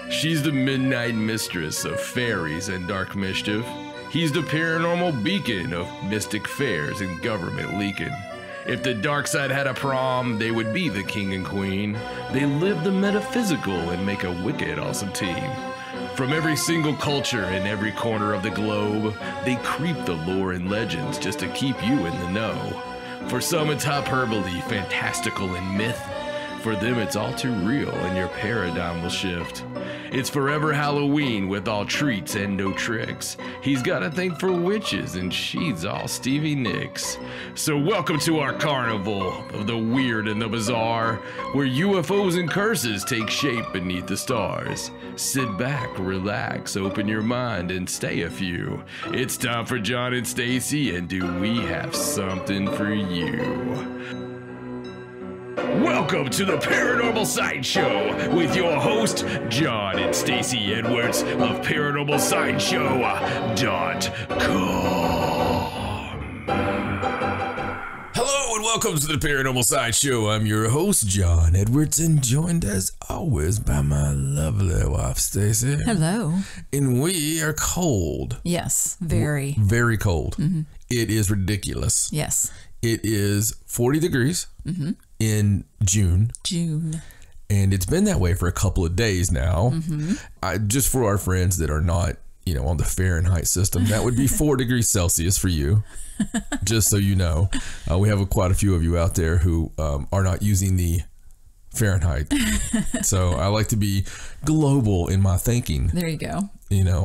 She's the midnight mistress of fairies and dark mischief. He's the paranormal beacon of mystic fairs and government leaking. If the dark side had a prom, they would be the king and queen. They live the metaphysical and make a wicked awesome team. From every single culture in every corner of the globe, they creep the lore and legends just to keep you in the know. For some it's hyperbole, fantastical and myth. For them it's all too real and your paradigm will shift. It's forever Halloween with all treats and no tricks. He's got a thing for witches and she's all Stevie Nicks. So welcome to our carnival of the weird and the bizarre, where UFOs and curses take shape beneath the stars. Sit back, relax, open your mind and stay a few. It's time for John and Stacey, and do we have something for you? Welcome to the Paranormal Sideshow with your host, John and Stacey Edwards of ParanormalSideshow.com. Hello and welcome to the Paranormal Sideshow. I'm your host, John Edwards, and joined as always by my lovely wife, Stacey. Hello. And we are cold. Yes, very. Very cold. Mm-hmm. It is ridiculous. Yes. It is 40 degrees. Mm-hmm. In June. And it's been that way for a couple of days now. Mm-hmm. Just for our friends that are not, on the Fahrenheit system, that would be 4 degrees Celsius for you. Just so you know. We have quite a few of you out there who are not using the Fahrenheit. So I like to be global in my thinking. There you go.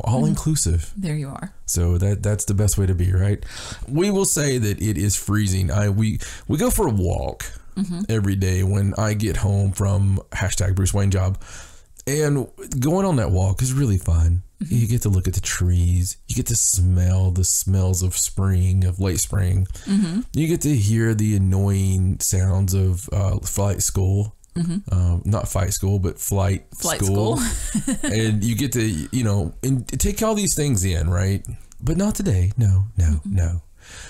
All inclusive. There you are. So that's the best way to be, right? We will say that it is freezing. We go for a walk. Mm-hmm. Every day when I get home from #Bruce Wayne job, and going on that walk is really fun. Mm-hmm. You get to look at the trees, you get to smell the smells of spring, of late spring. Mm-hmm. You get to hear the annoying sounds of flight school. Mm-hmm. Not fight school, but flight school. And you get to and take all these things in, right? But not today. No.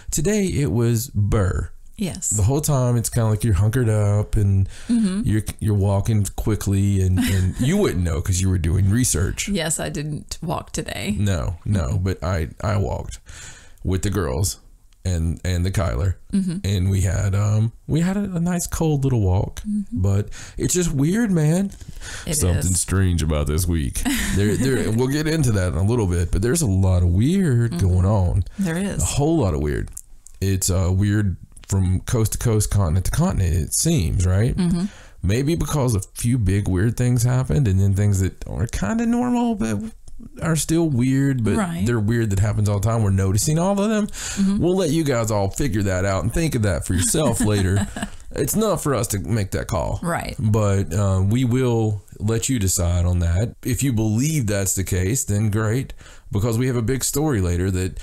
Today it was Burr. Yes. The whole time it's kind of like you're hunkered up and you're walking quickly and you wouldn't know because you were doing research. Yes, I didn't walk today. No, but I walked with the girls and the Kyler, and we had a nice cold little walk, but it's just weird, man. Something strange about this week. We'll get into that in a little bit, but there's a lot of weird going on. There is a whole lot of weird. It's weird from coast to coast, continent to continent, it seems, right? Mm-hmm. Maybe because a few big weird things happened, and then things that are kind of normal but are still weird, but they're weird that happens all the time. We're noticing all of them. Mm-hmm. We'll let you guys all figure that out and think of that for yourself later. It's not for us to make that call. Right. But we will let you decide on that. If you believe that's the case, then great, because we have a big story later that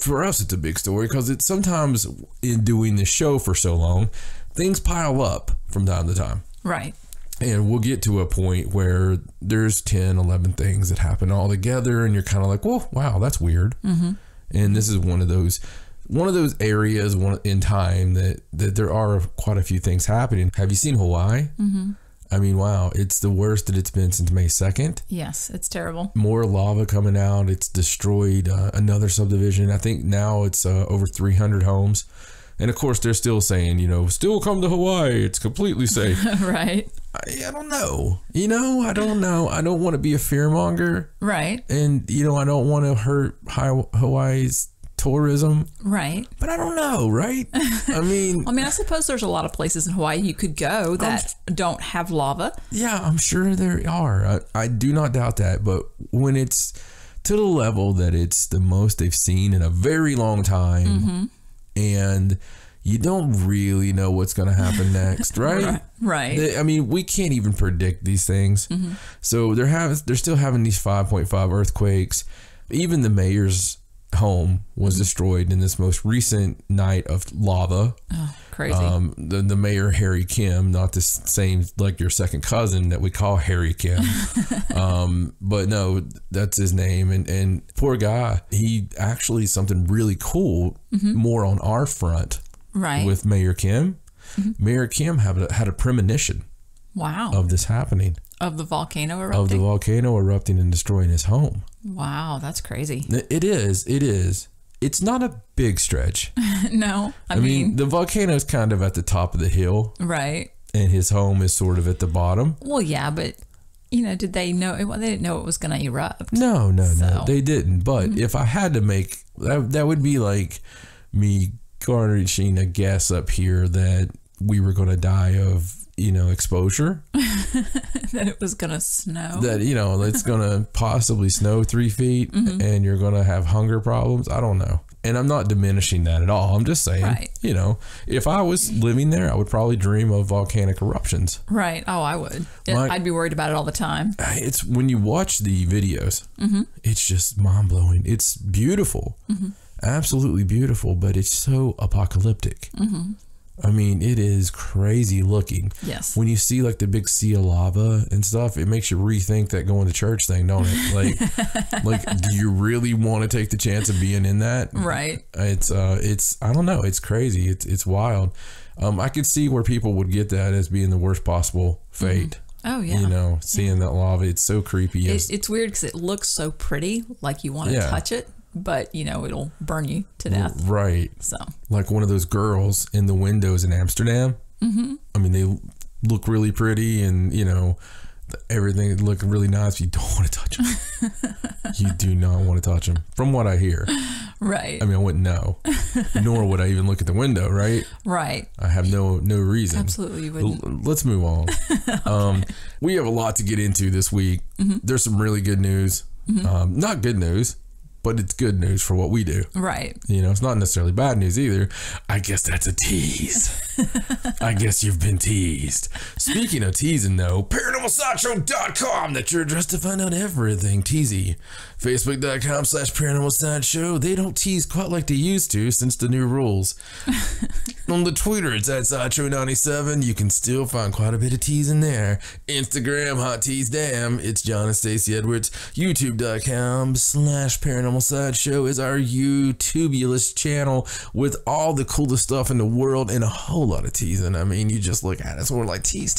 for us, it's a big story because it's sometimes in doing this show for so long, things pile up from time to time. Right. And we'll get to a point where there's 10, 11 things that happen all together and you're kind of like, well, wow, that's weird. Mm-hmm. And this is one of those areas in time that there are quite a few things happening. Have you seen Hawaii? Mm-hmm. I mean, wow, it's the worst that it's been since May 2nd. Yes, it's terrible. More lava coming out. It's destroyed another subdivision. I think now it's over 300 homes. And of course, they're still saying, still come to Hawaii. It's completely safe. Right. I don't know. I don't know. I don't want to be a fearmonger. Right. And, I don't want to hurt Hawaii's tourism. Right. But I don't know, right? I mean, I suppose there's a lot of places in Hawaii you could go that don't have lava. Yeah, I'm sure there are. I do not doubt that. But when it's to the level that it's the most they've seen in a very long time, and you don't really know what's going to happen next, right? Right. We can't even predict these things. Mm-hmm. So they're still having these 5.5 earthquakes. Even the mayor's home was destroyed in this most recent night of lava. Oh, crazy. The mayor, Harry Kim, not the same like your second cousin that we call Harry Kim. But no, that's his name. And poor guy, he actually something really cool more on our front with Mayor Kim. Mm-hmm. Mayor Kim had a premonition. Wow. Of this happening. Of the volcano erupting? Of the volcano erupting and destroying his home. Wow, that's crazy. It is. It's not a big stretch. No. I mean, the volcano is kind of at the top of the hill. Right. And his home is sort of at the bottom. Well, yeah, but, did they know? They didn't know it was going to erupt. No, they didn't. But if I had to make, that would be like me garnishing a guess up here that we were going to die of, exposure. That it was going to snow. That, it's going to possibly snow 3 feet and you're going to have hunger problems. I don't know. And I'm not diminishing that at all. I'm just saying, right. If I was living there, I would probably dream of volcanic eruptions. Right. Oh, I would. I'd be worried about it all the time. It's when you watch the videos, it's just mind blowing. It's beautiful. Absolutely beautiful, but it's so apocalyptic. I mean, it is crazy looking. Yes. When you see like the big sea of lava and stuff, it makes you rethink that going to church thing, don't it? Like, do you really want to take the chance of being in that? Right. It's I don't know. It's crazy. It's wild. I could see where people would get that as being the worst possible fate. Oh yeah. Seeing that lava, it's so creepy. It's weird because it looks so pretty, like you want to touch it. But, it'll burn you to death. Right. So. Like one of those girls in the windows in Amsterdam. I mean, they look really pretty and, everything look really nice. You don't want to touch them. You do not want to touch them. From what I hear. Right. I mean, I wouldn't know. Nor would I even look at the window, right? Right. I have no reason. Absolutely you wouldn't. Let's move on. Okay. We have a lot to get into this week. There's some really good news. Not good news, but it's good news for what we do. Right. It's not necessarily bad news either. I guess that's a tease. I guess you've been teased. Speaking of teasing though, ParanormalSideshow.com, that's your address to find out everything teasy. Facebook.com/ParanormalSideshow. They don't tease quite like they used to since the new rules. On the Twitter, it's at Sideshow97. You can still find quite a bit of teasing there. Instagram, Hot Tease Damn. It's John and Stacey Edwards. YouTube.com/ParanormalSideshow is our YouTubulous channel with all the coolest stuff in the world and a whole lot of teasing. I mean, you just look at it, so we're like tease.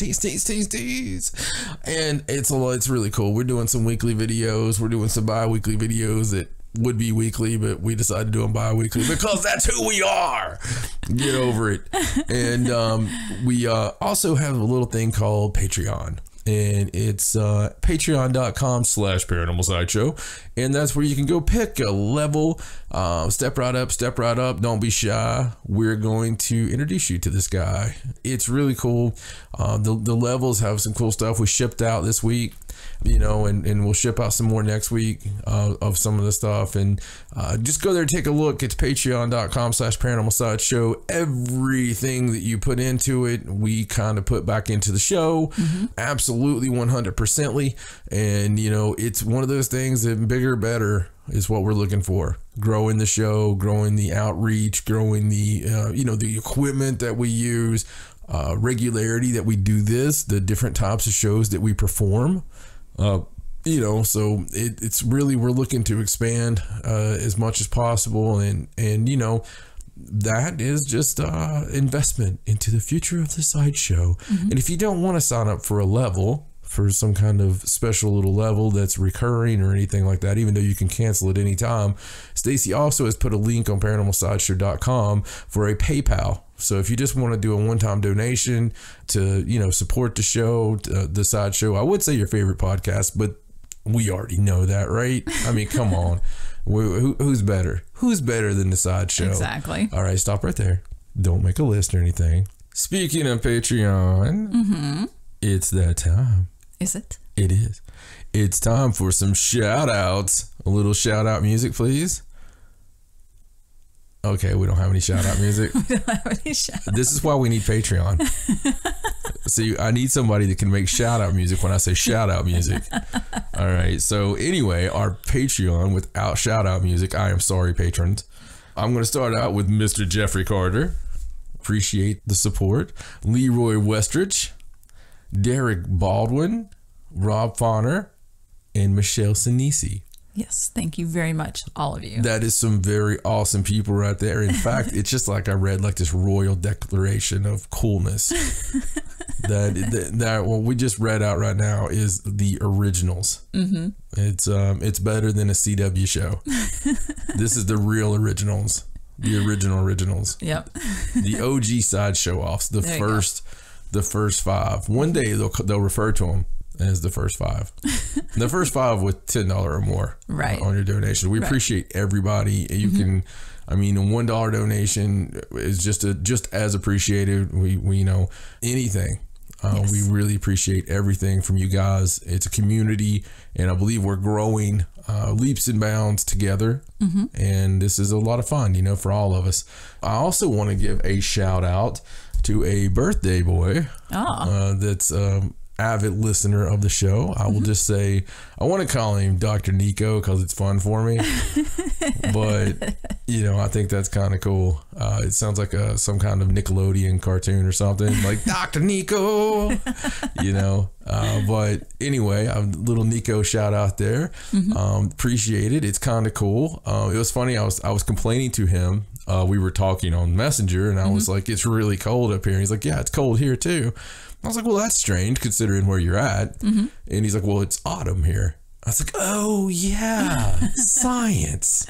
And it's really cool. We're doing some weekly videos. We're doing some bi-weekly videos that would be weekly, but we decided to do them bi-weekly because that's who we are. Get over it. And we also have a little thing called Patreon. And it's patreon.com/ParanormalSideshow. And that's where you can go pick a level. Step right up. Don't be shy. We're going to introduce you to this guy. It's really cool. The levels have some cool stuff we shipped out this week. And we'll ship out some more next week of some of the stuff. And just go there and take a look. It's patreon.com/ParanormalSideshow. Everything that you put into it, we kind of put back into the show. Absolutely 100%ly. And, it's one of those things that bigger, better is what we're looking for. Growing the show, growing the outreach, growing the, the equipment that we use, regularity that we do this, the different types of shows that we perform. So it's really, we're looking to expand as much as possible. And that is just investment into the future of the Sideshow. And if you don't want to sign up for a level, for some kind of special little level that's recurring or anything like that, even though you can cancel at any time, Stacey also has put a link on ParanormalSideshow.com for a PayPal. So if you just want to do a one-time donation to, support the show, the Sideshow, I would say your favorite podcast, but we already know that, right? I mean, come on. Who's better? Who's better than the Sideshow? Exactly. All right, stop right there. Don't make a list or anything. Speaking of Patreon, it's that time. Is it? It is. It's time for some shout-outs. A little shout-out music, please. Okay, we don't have any shout-out music. We don't have any shout-out. This is why we need Patreon. See, I need somebody that can make shout-out music when I say shout-out music. All right, so anyway, our Patreon without shout-out music, I am sorry, patrons. I'm going to start out with Mr. Jeffrey Carter. Appreciate the support. Leroy Westrich, Derek Baldwin, Rob Fauner, and Michelle Sinisi. Yes, thank you very much, all of you. That is some very awesome people right there. In fact, it's just like I read like this royal declaration of coolness. that what we just read out right now is the originals. Mm-hmm. It's better than a CW show. This is the real originals, the originals. Yep. The OG Sideshow offs, the first 5. One day they'll refer to them as the first 5. The first 5 with $10 or more on your donation. We appreciate everybody. You can, I mean, a $1 donation is just as appreciated. We know anything. We really appreciate everything from you guys. It's a community, and I believe we're growing leaps and bounds together. Mm-hmm. And this is a lot of fun, for all of us. I also want to give a shout out to a birthday boy that's avid listener of the show. I will just say, I want to call him Dr. Nico because it's fun for me. But, I think that's kind of cool. It sounds like some kind of Nickelodeon cartoon or something, like Dr. Nico, But anyway, a little Nico shout out there. Appreciate it. It's kind of cool. It was funny. I was complaining to him. We were talking on Messenger, and I was like, it's really cold up here. He's like, yeah, it's cold here too. I was like, well, that's strange considering where you're at. And he's like, well, it's autumn here. I was like, oh yeah, science.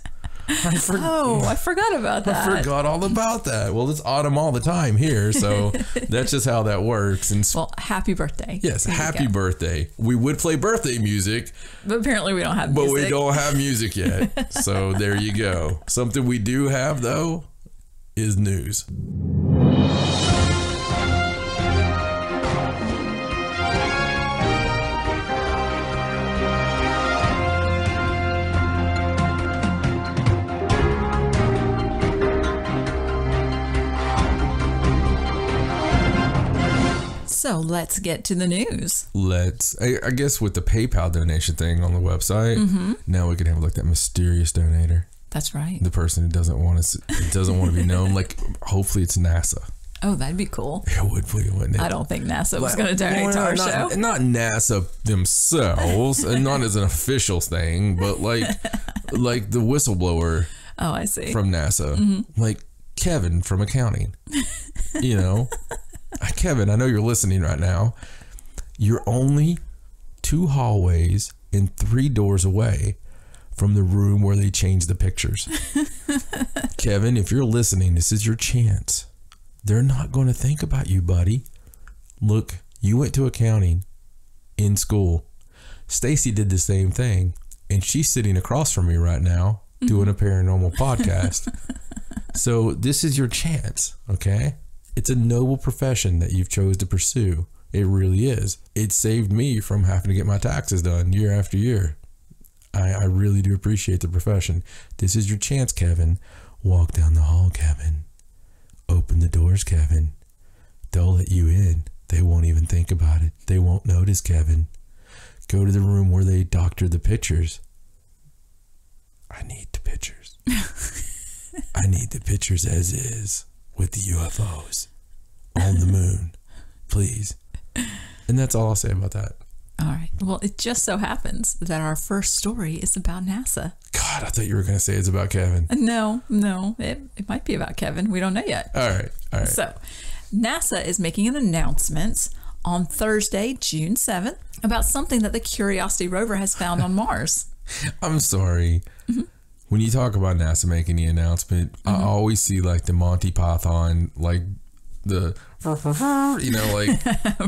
I forgot about that. I forgot all about that. Well, it's autumn all the time here, so that's just how that works. And well, happy birthday. Yes, happy birthday. We would play birthday music, but apparently we don't have music. But we don't have music yet. So there you go. Something we do have though is news. So let's get to the news. I guess with the PayPal donation thing on the website, now we can have like that mysterious donator. That's right. The person who doesn't want to be known. Like, hopefully it's NASA. Oh, that'd be cool. It would be, wouldn't it? I don't think NASA was going to donate to our show. Not NASA themselves, and not as an official thing, but like the whistleblower. Oh, I see. From NASA, like Kevin from accounting. Kevin, I know you're listening right now. You're only 2 hallways and 3 doors away from the room where they change the pictures. Kevin, if you're listening, this is your chance. They're not going to think about you, buddy. Look, you went to accounting in school. Stacey did the same thing, and she's sitting across from me right now doing a paranormal podcast. So this is your chance, okay? It's a noble profession that you've chose to pursue. It really is. It saved me from having to get my taxes done year after year. I really do appreciate the profession. This is your chance, Kevin. Walk down the hall, Kevin. Open the doors, Kevin. They'll let you in. They won't even think about it. They won't notice, Kevin. Go to the room where they doctor the pictures. I need the pictures. I need the pictures as is. With the UFOs on the moon, please. And that's all I'll say about that. All right. Well, it just so happens that our first story is about NASA. God, I thought you were going to say it's about Kevin. No. It might be about Kevin. We don't know yet. All right. So, NASA is making an announcement on Thursday, June 7th, about something that the Curiosity rover has found on Mars. I'm sorry. When you talk about NASA making the announcement, I always see like the Monty Python, like the, like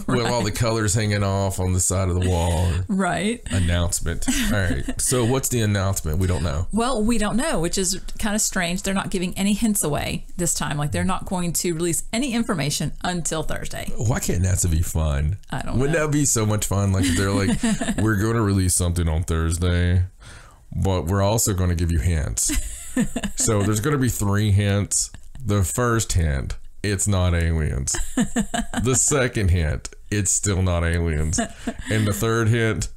with all the colors hanging off on the side of the wall. Right. Announcement. All right. So what's the announcement? We don't know. Well, we don't know, which is kind of strange. They're not giving any hints away this time. Like they're not going to release any information until Thursday. Why can't NASA be fun? I don't know. Wouldn't that be so much fun? Like if they're like, we're going to release something on Thursday, but we're also going to give you hints. So there's going to be 3 hints. The first hint, it's not aliens. The second hint, it's still not aliens. And the third hint,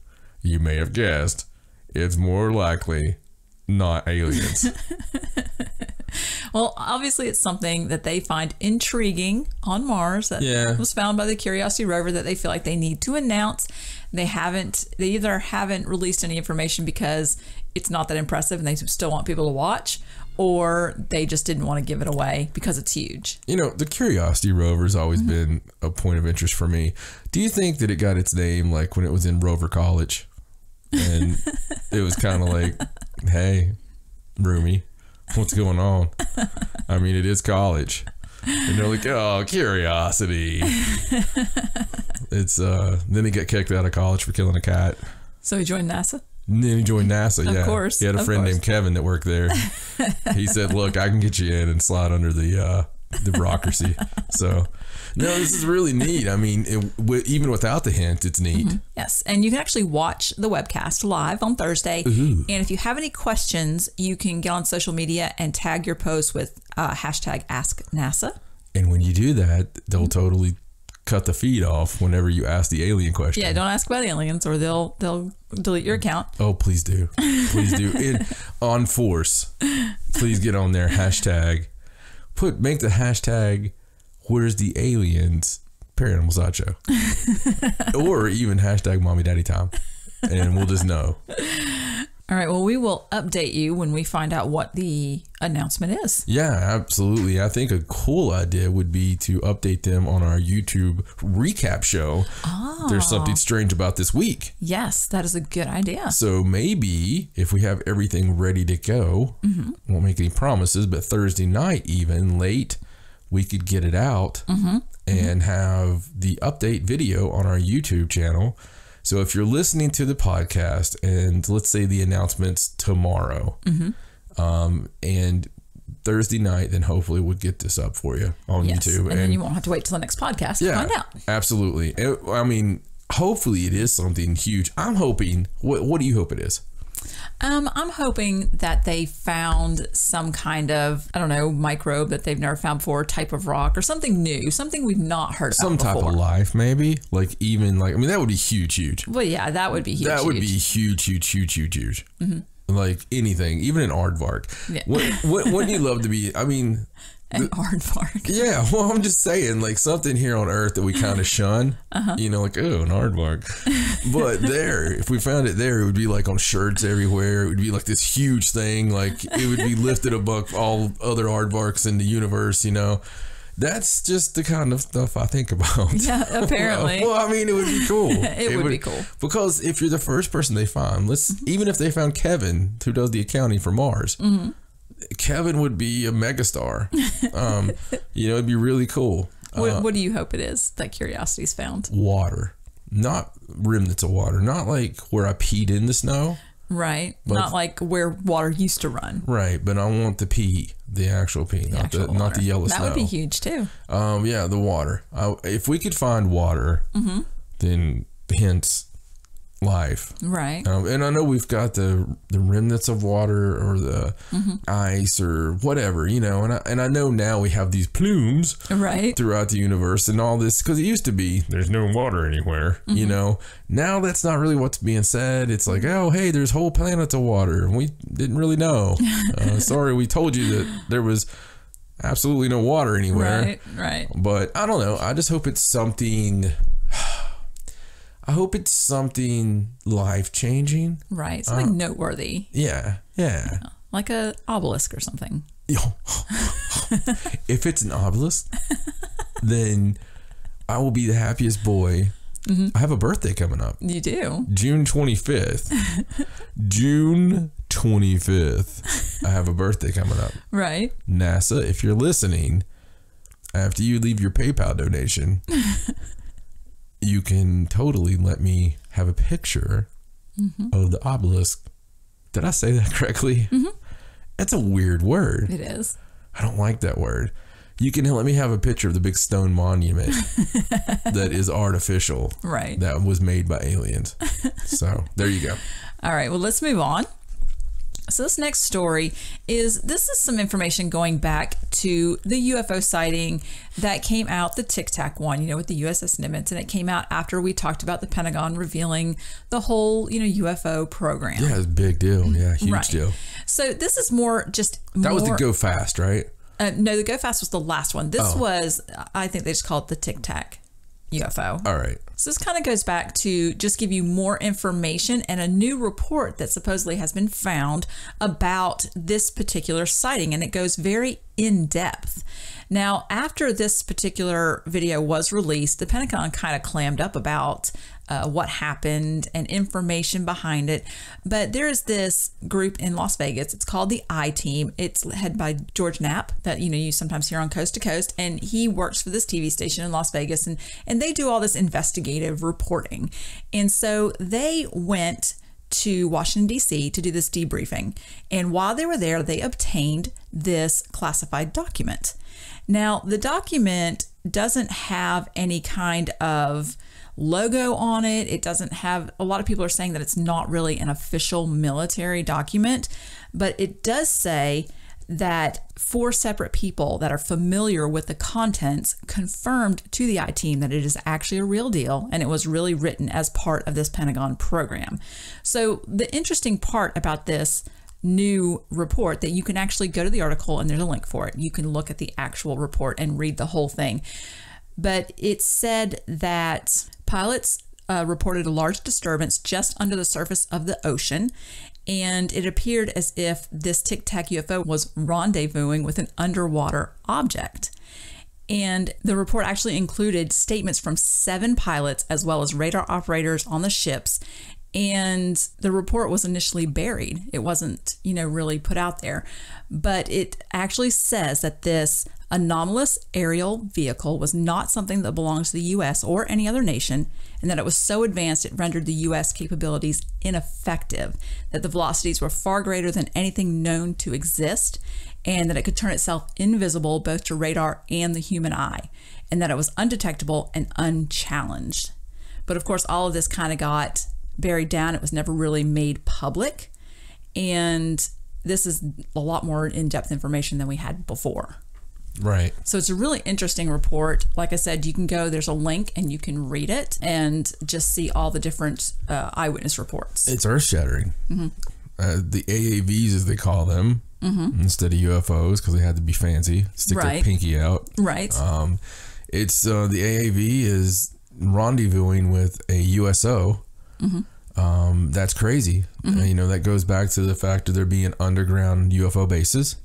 you may have guessed, it's more likely not aliens. Well, obviously it's something that they find intriguing on Mars that was found by the Curiosity rover that they feel like they need to announce. They either haven't released any information because it's not that impressive and they still want people to watch, or they just didn't want to give it away because it's huge. You know, the Curiosity rover has always been a point of interest for me. Do you think that it got its name like when it was in Rover College? And it was kind of like, hey, roomie, what's going on? I mean, it is college. And they're like, oh, Curiosity. It's then he got kicked out of college for killing a cat. So he joined NASA? And then he joined NASA, Of course. He had a friend named Kevin that worked there. He said, look, I can get you in and slide under the bureaucracy. So, no, this is really neat. I mean, even without the hint, it's neat. Yes, and you can actually watch the webcast live on Thursday. Ooh. And if you have any questions, you can get on social media and tag your post with hashtag AskNASA. And when you do that, they'll totally cut the feed off whenever you ask the alien question. Yeah, don't ask about aliens or they'll delete your account. Oh, please do. Please do. On force. Please get on there. Hashtag. Make the hashtag, where's the aliens? Paranormal Sideshow. Or even hashtag mommy daddy time. And we'll just know. All right. Well, we will update you when we find out what the announcement is. Yeah, absolutely. I think a cool idea would be to update them on our YouTube recap show. Oh. There's something strange about this week. Yes, that is a good idea. So maybe if we have everything ready to go, won't make any promises, but Thursday night, even late, we could get it out and have the update video on our YouTube channel. So if you're listening to the podcast and let's say the announcement's tomorrow and Thursday night, then hopefully we'll get this up for you on YouTube. And then you won't have to wait till the next podcast to find out. Absolutely. I mean, hopefully it is something huge. I'm hoping, what do you hope it is? I'm hoping that they found some kind of, I don't know, microbe that they've never found before, type of rock or something new, something we've not heard about before. Some type of life, maybe. Like even like, I mean, that would be huge. Well, yeah, that would be huge. That would be huge. Like anything, even an aardvark. Yeah. Wouldn't you love to be, I mean... An aardvark. Yeah, well, I'm just saying, like something here on Earth that we kind of shun. You know, like, oh, an aardvark. But if we found it there, it would be like on shirts everywhere. It would be like this huge thing. Like it would be lifted above all other aardvarks in the universe, you know. That's just the kind of stuff I think about. Yeah, apparently. Well, I mean, it would be cool. it would be cool. Because if you're the first person they find, even if they found Kevin, who does the accounting for Mars, Kevin would be a megastar. You know, it'd be really cool. What do you hope it is that Curiosity's found? Water. Not remnants of water. Not like where I peed in the snow. Right. Not like where water used to run. Right. But I want the pee, the actual pee, not the yellow snow. That would be huge too. Yeah, the water. If we could find water, then hence life. Right. And I know we've got the remnants of water or the ice or whatever, you know, and I know now we have these plumes throughout the universe and all this, because it used to be there's no water anywhere, you know. Now that's not really what's being said. It's like, oh, hey, there's whole planets of water and we didn't really know. Sorry, we told you that there was absolutely no water anywhere. Right. But I don't know. I just hope it's something... I hope it's something life-changing. Right. Something noteworthy. Yeah. Like a obelisk or something. If it's an obelisk, then I will be the happiest boy. I have a birthday coming up. You do? June 25th. June 25th. I have a birthday coming up. Right. NASA, if you're listening, after you leave your PayPal donation... you can totally let me have a picture of the obelisk. Did I say that correctly? That's a weird word. It is. I don't like that word. You can let me have a picture of the big stone monument that is artificial. Right. That was made by aliens. So there you go. All right. Well, let's move on. So this next story is some information going back to the UFO sighting that came out, the Tic Tac one, you know, with the USS Nimitz, and it came out after we talked about the Pentagon revealing the whole, you know, UFO program. Yeah, it's a big deal. Yeah, huge deal. So this is more just... That was the Go Fast, right? No, the Go Fast was the last one. This was, I think they just called it the Tic Tac UFO. All right. So this kind of goes back to just give you more information and a new report that supposedly has been found about this particular sighting, and it goes very in depth. Now, after this particular video was released, the Pentagon kind of clammed up about what happened and information behind it. But there is this group in Las Vegas. It's called the I-Team. It's led by George Knapp that, you know, you sometimes hear on Coast to Coast. And he works for this TV station in Las Vegas. And they do all this investigative reporting. And so they went to Washington, D.C. to do this debriefing. And while they were there, they obtained this classified document. Now, the document doesn't have any kind of logo on it. It doesn't have, a lot of people are saying that it's not really an official military document, but it does say that 4 separate people that are familiar with the contents confirmed to the I-Team that it is actually a real deal and it was really written as part of this Pentagon program. So the interesting part about this new report, that you can actually go to the article and there's a link for it. You can look at the actual report and read the whole thing. But it said that pilots reported a large disturbance just under the surface of the ocean, and it appeared as if this Tic Tac UFO was rendezvousing with an underwater object. And the report actually included statements from 7 pilots as well as radar operators on the ships. And the report was initially buried. It wasn't, you know, really put out there. But it actually says that this anomalous aerial vehicle was not something that belongs to the U.S. or any other nation, and that it was so advanced it rendered the U.S. capabilities ineffective, that the velocities were far greater than anything known to exist, and that it could turn itself invisible both to radar and the human eye, and that it was undetectable and unchallenged. But of course, all of this kind of got buried down. It was never really made public, and this is a lot more in-depth information than we had before. Right. So it's a really interesting report. Like I said, you can go, there's a link and you can read it and just see all the different eyewitness reports. It's earth-shattering. Mm-hmm. The AAVs, as they call them, instead of UFOs, because they had to be fancy, stick their pinky out. Right. It's the AAV is rendezvousing with a USO. That's crazy. You know, that goes back to the fact of there being underground UFO bases.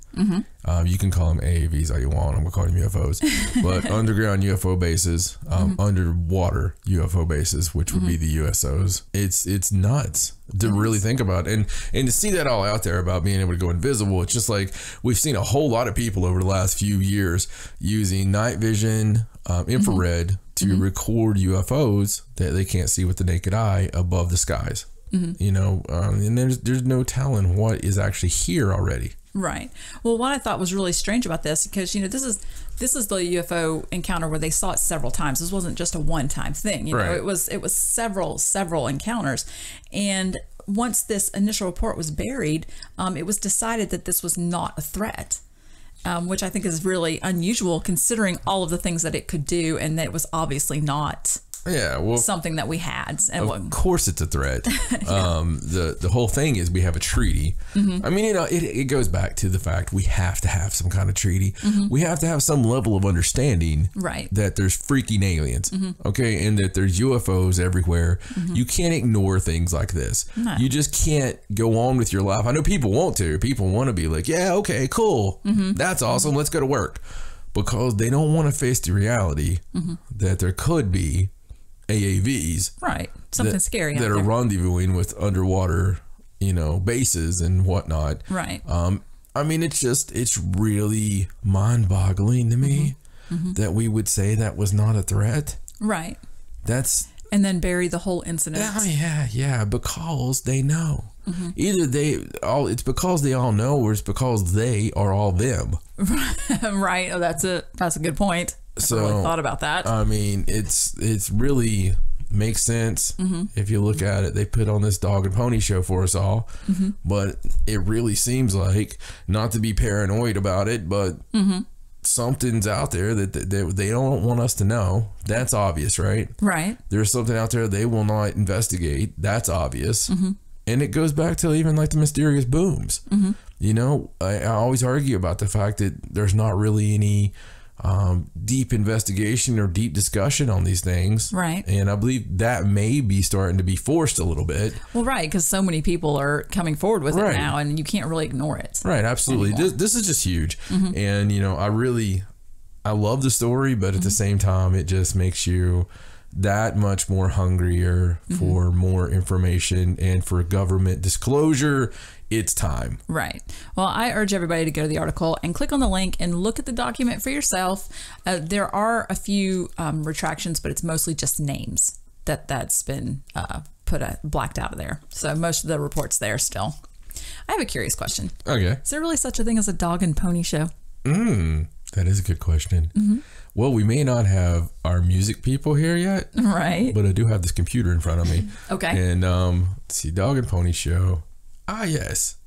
You can call them AAVs all you want. I'm gonna call them UFOs, but underground UFO bases, underwater UFO bases, which would be the USOs. It's nuts to really think about, and to see that all out there about being able to go invisible. It's just like we've seen a whole lot of people over the last few years using night vision, infrared to record UFOs that they can't see with the naked eye above the skies. You know, and there's no telling what is actually here already. Right. Well, what I thought was really strange about this, because, you know, this is the UFO encounter where they saw it several times. This wasn't just a one-time thing. You know, it was several encounters. And once this initial report was buried, it was decided that this was not a threat, which I think is really unusual considering all of the things that it could do, and that it was obviously not something that we had. And of course it's a threat. The whole thing is we have a treaty. I mean, you know, it goes back to the fact we have to have some kind of treaty. We have to have some level of understanding that there's freaking aliens, okay, and that there's UFOs everywhere. You can't ignore things like this. No. You just can't go on with your life. I know people want to. People want to be like, yeah, okay, cool. That's awesome. Let's go to work. Because they don't want to face the reality that there could be AAVs, something scary that are rendezvousing with underwater, you know, bases and whatnot. I mean, it's really mind-boggling to me that we would say that was not a threat. And then bury the whole incident. Yeah, because they know. Either it's because they all know, or it's because they are all them. Oh, that's a good point. So, I really thought about that. I mean, it's really makes sense if you look at it. They put on this dog and pony show for us all, but it really seems like, not to be paranoid about it, but something's out there that they don't want us to know. That's obvious, right? There's something out there they will not investigate. That's obvious. And it goes back to even like the mysterious booms. You know, I always argue about the fact that there's not really any deep investigation or deep discussion on these things. Right. And I believe that may be starting to be forced a little bit. Well, right, because so many people are coming forward with it now, and you can't really ignore it. Right, absolutely. This is just huge. And, you know, I love the story, but at the same time, it just makes you that much more hungrier for more information and for government disclosure. It's time. Right. Well, I urge everybody to go to the article and click on the link and look at the document for yourself. There are a few retractions, but it's mostly just names that's been blacked out of there. So most of the report's there still. I have a curious question. Okay. Is there really such a thing as a dog and pony show? That is a good question. Well, we may not have our music people here yet. Right. But I do have this computer in front of me. Okay. And let's see, dog and pony show. Ah, yes.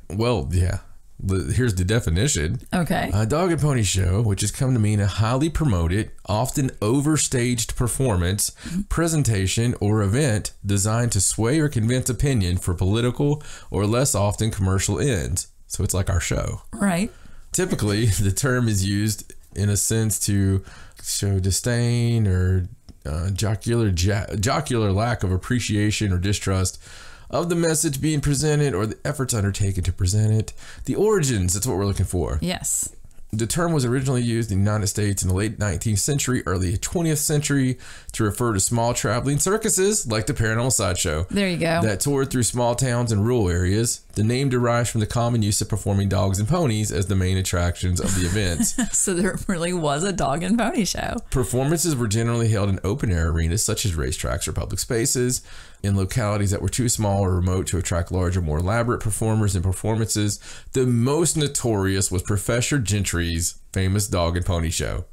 Well, yeah. Here's the definition. Okay. A dog and pony show, which has come to mean a highly promoted, often overstaged performance, presentation, or event designed to sway or convince opinion for political or less often commercial ends. So it's like our show. Right. Typically, the term is used in a sense to show disdain or jocular lack of appreciation or distrust of the message being presented or the efforts undertaken to present it. The origins, that's what we're looking for. Yes. The term was originally used in the United States in the late 19th century, early 20th century to refer to small traveling circuses like the Paranormal Sideshow. There you go. That toured through small towns and rural areas. The name derives from the common use of performing dogs and ponies as the main attractions of the events. So there really was a dog and pony show. Performances were generally held in open air arenas such as racetracks or public spaces, in localities that were too small or remote to attract larger, more elaborate performers and performances. The most notorious was Professor Gentry's famous dog and pony show.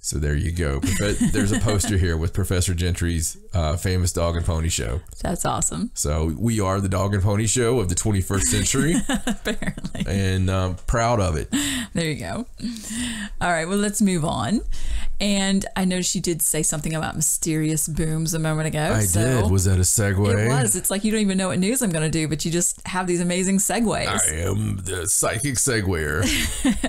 So there you go. There's a poster here with Professor Gentry's famous dog and pony show. That's awesome. So we are the dog and pony show of the 21st century. Apparently. And proud of it. There you go. All right, well, let's move on. And I noticed you did say something about mysterious booms a moment ago. I did. Was that a segue? It was. It's like you don't even know what news I'm going to do, but you just have these amazing segues. I am the psychic seguer.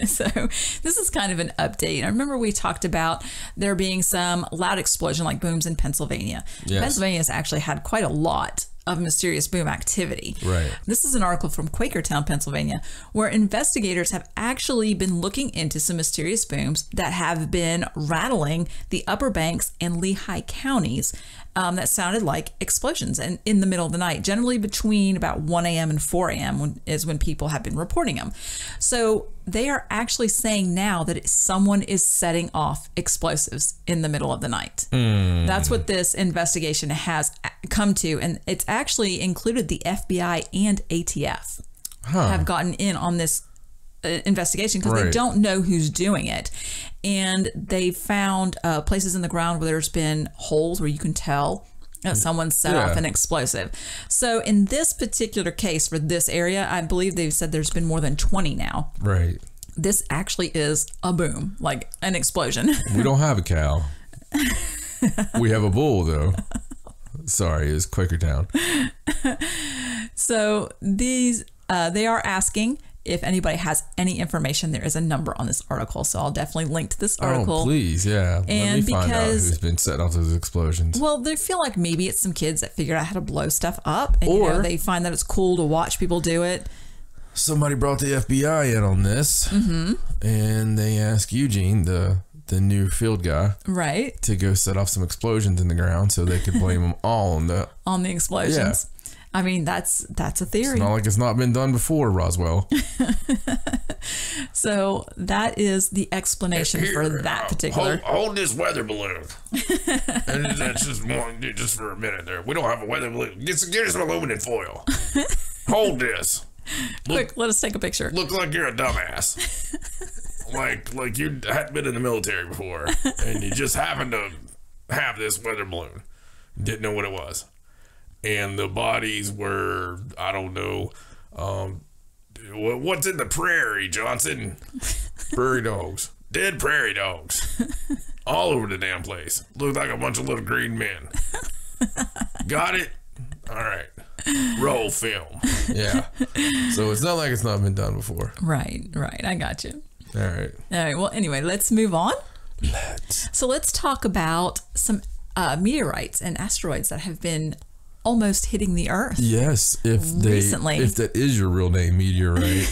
So this is kind of an update. I remember we talked about there being some loud explosion like booms in Pennsylvania. Yes. Pennsylvania has actually had quite a lot of mysterious boom activity. Right. This is an article from Quakertown, Pennsylvania, where investigators have actually been looking into some mysterious booms that have been rattling the Upper Banks and Lehigh counties that sounded like explosions and in the middle of the night, generally between about 1 a.m. and 4 a.m. is when people have been reporting them. So they are actually saying now that someone is setting off explosives in the middle of the night. That's what this investigation has come to. And it's actually included the FBI and ATF have gotten in on this investigation because they don't know who's doing it. And they found places in the ground where there's been holes where you can tell that someone set off an explosive. So in this particular case for this area, I believe they've said there's been more than 20 now. Right. This actually is a boom, like an explosion. We don't have a cow. We have a bull, though. Sorry, it was Quakertown. So these, they are asking if anybody has any information. There is a number on this article, so I'll definitely link to this article. Oh, please, yeah. And let me find out who's been setting off those explosions. Well, they feel like maybe it's some kids that figured out how to blow stuff up, and or they find that it's cool to watch people do it. Somebody brought the FBI in on this, and they asked Eugene, the new field guy, right, to go set off some explosions in the ground so they could blame them all on the explosions. Yeah. I mean, that's a theory. It's not like it's not been done before, Roswell. So that is the explanation for that particular. Hold this weather balloon. And that's just for a minute there. We don't have a weather balloon. Get some aluminum foil. Hold this. Quick, let us take a picture. Look like you're a dumbass. like you hadn't been in the military before, and you just happened to have this weather balloon. Didn't know what it was. And the bodies were, I don't know, what's in the prairie, Johnson? Prairie dogs. Dead prairie dogs. All over the damn place. Looked like a bunch of little green men. Got it? All right. Roll film. Yeah. So it's not like it's not been done before. Right. I got you. All right. Well, anyway, let's move on. Let's talk about some meteorites and asteroids that have been almost hitting the Earth. Yes, recently. If that is your real name, meteorite.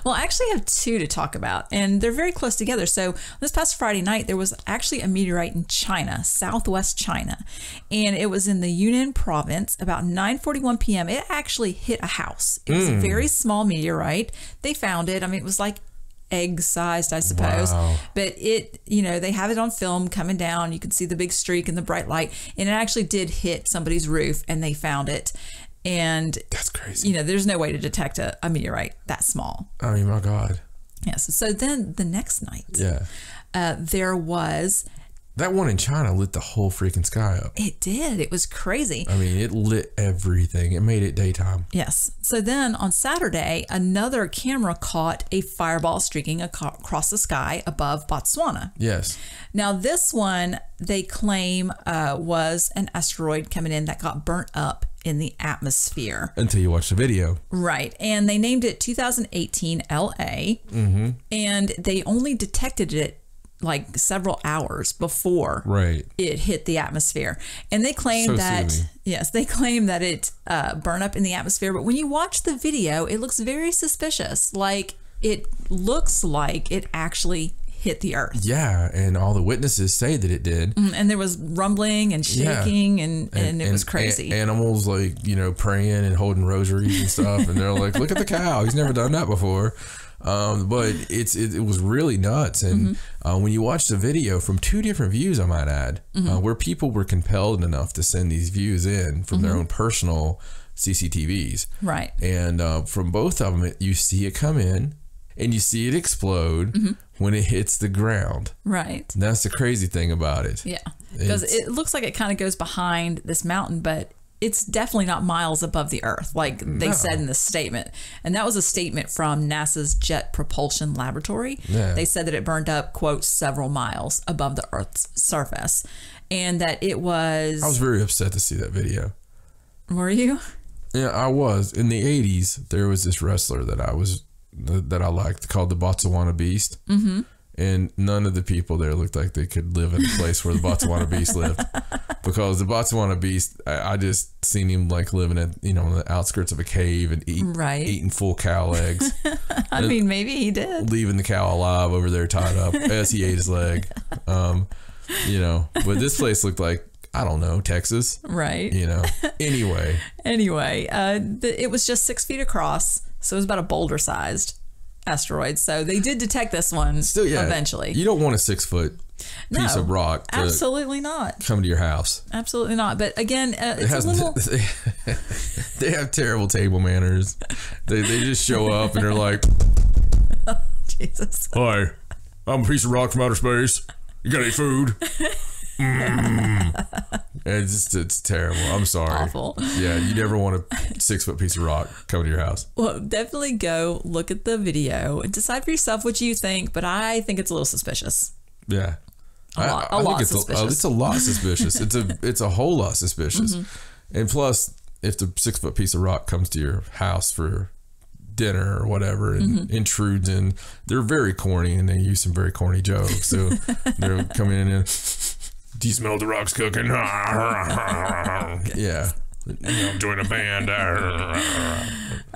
Well, I actually have two to talk about, and they're very close together. So this past Friday night, there was actually a meteorite in China, southwest China, and it was in the Yunnan province. About 9:41 p.m., it actually hit a house. It was a very small meteorite. They found it. I mean, it was like egg-sized, I suppose. Wow. But it, they have it on film coming down. You can see the big streak and the bright light, and it actually did hit somebody's roof, and they found it. And that's crazy. There's no way to detect a meteorite that small. I mean, my God. Yes. So then the next night, there was... That one in China lit the whole freaking sky up. It did. It was crazy. I mean, it lit everything. It made it daytime. Yes. So then on Saturday, another camera caught a fireball streaking across the sky above Botswana. Yes. Now, this one, they claim was an asteroid coming in that got burnt up in the atmosphere. Until you watch the video. Right. And they named it 2018 LA. And they only detected it like several hours before it hit the atmosphere. And they claim they claim that it burned up in the atmosphere. But when you watch the video, it looks very suspicious. Like, it looks like it actually hit the Earth. Yeah, and all the witnesses say that it did. And there was rumbling and shaking, and it was crazy. Animals, like, praying and holding rosaries and stuff. And they're like, look at the cow. He's never done that before. But it was really nuts. And when you watch the video from two different views, I might add, where people were compelled enough to send these views in from their own personal CCTVs. Right. And from both of them, you see it come in and you see it explode when it hits the ground. Right. And that's the crazy thing about it. Yeah. Because it looks like it kind of goes behind this mountain, but it's definitely not miles above the Earth, like they said in this statement. And that was a statement from NASA's Jet Propulsion Laboratory. Yeah. They said that it burned up, quote, several miles above the Earth's surface. And that it was... I was very upset to see that video. Were you? Yeah, I was. In the 80s, there was this wrestler that I liked called the Botswana Beast. And none of the people there looked like they could live in a place where the Botswana Beast lived. Because the Botswana Beast, I just seen him like living at, on the outskirts of a cave and eating full cow legs. I mean, maybe he did. Leaving the cow alive over there tied up as he ate his leg. But this place looked like, I don't know, Texas. Right. Anyway. It was just 6 feet across. So it was about a boulder-sized asteroid. So they did detect this one eventually. You don't want a 6-foot piece of rock to absolutely not come to your house. Absolutely not. But again, it's a little... They have terrible table manners. They just show up and they're like, oh, Jesus. Hi, I'm a piece of rock from outer space. You got any food? It's terrible. I'm sorry. Awful. Yeah, you never want a 6-foot piece of rock coming to your house. Well, definitely go look at the video and decide for yourself what you think, but I think it's a little suspicious. Yeah. A lot suspicious. It's a lot suspicious. It's a whole lot suspicious. And plus, if the 6-foot piece of rock comes to your house for dinner or whatever and intrudes in, they're very corny and they use some very corny jokes. So they're coming in and, do you smell the rocks cooking? Yeah. I'm doing a band.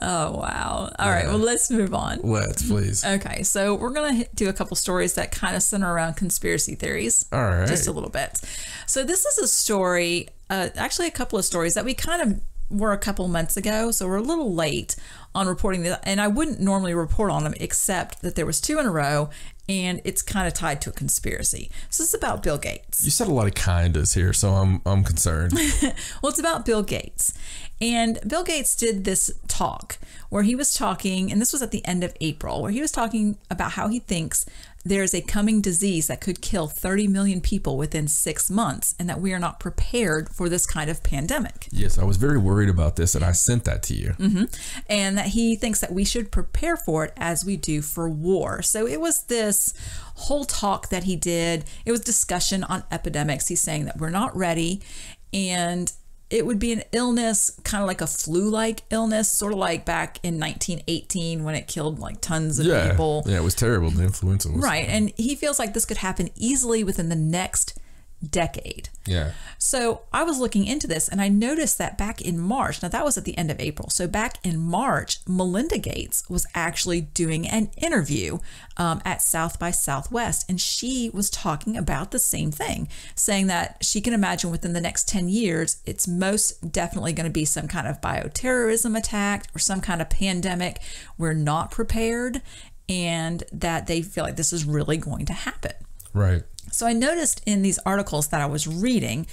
Oh, wow. All right. Well, let's move on. Let's, please. Okay. So we're going to do a couple stories that kind of center around conspiracy theories. All right. Just a little bit. So this is a story, actually a couple of stories that we kind of were a couple months ago. So we're a little late on reporting that. And I wouldn't normally report on them, except that there was 2 in a row. And it's kind of tied to a conspiracy. So this is about Bill Gates. You said a lot of kindas here, so I'm concerned. Well, it's about Bill Gates. And Bill Gates did this talk where he was talking, and this was at the end of April, where he was talking about how he thinks there's a coming disease that could kill 30 million people within 6 months, and that we are not prepared for this kind of pandemic. Yes, I was very worried about this, and I sent that to you. And that he thinks that we should prepare for it as we do for war. So it was this whole talk that he did. It was discussion on epidemics. He's saying that we're not ready, and it would be an illness, kind of like a flu-like illness, sort of like back in 1918 when it killed like tons of people. Yeah, it was terrible. The influenza was. Right. And he feels like this could happen easily within the next decade. Yeah. So I was looking into this and I noticed that back in March, now that was at the end of April. So back in March, Melinda Gates was actually doing an interview at South by Southwest. And she was talking about the same thing, saying that she can imagine within the next 10 years, it's most definitely going to be some kind of bioterrorism attack or some kind of pandemic. We're not prepared, and that they feel like this is really going to happen. Right. So I noticed in these articles that I was reading,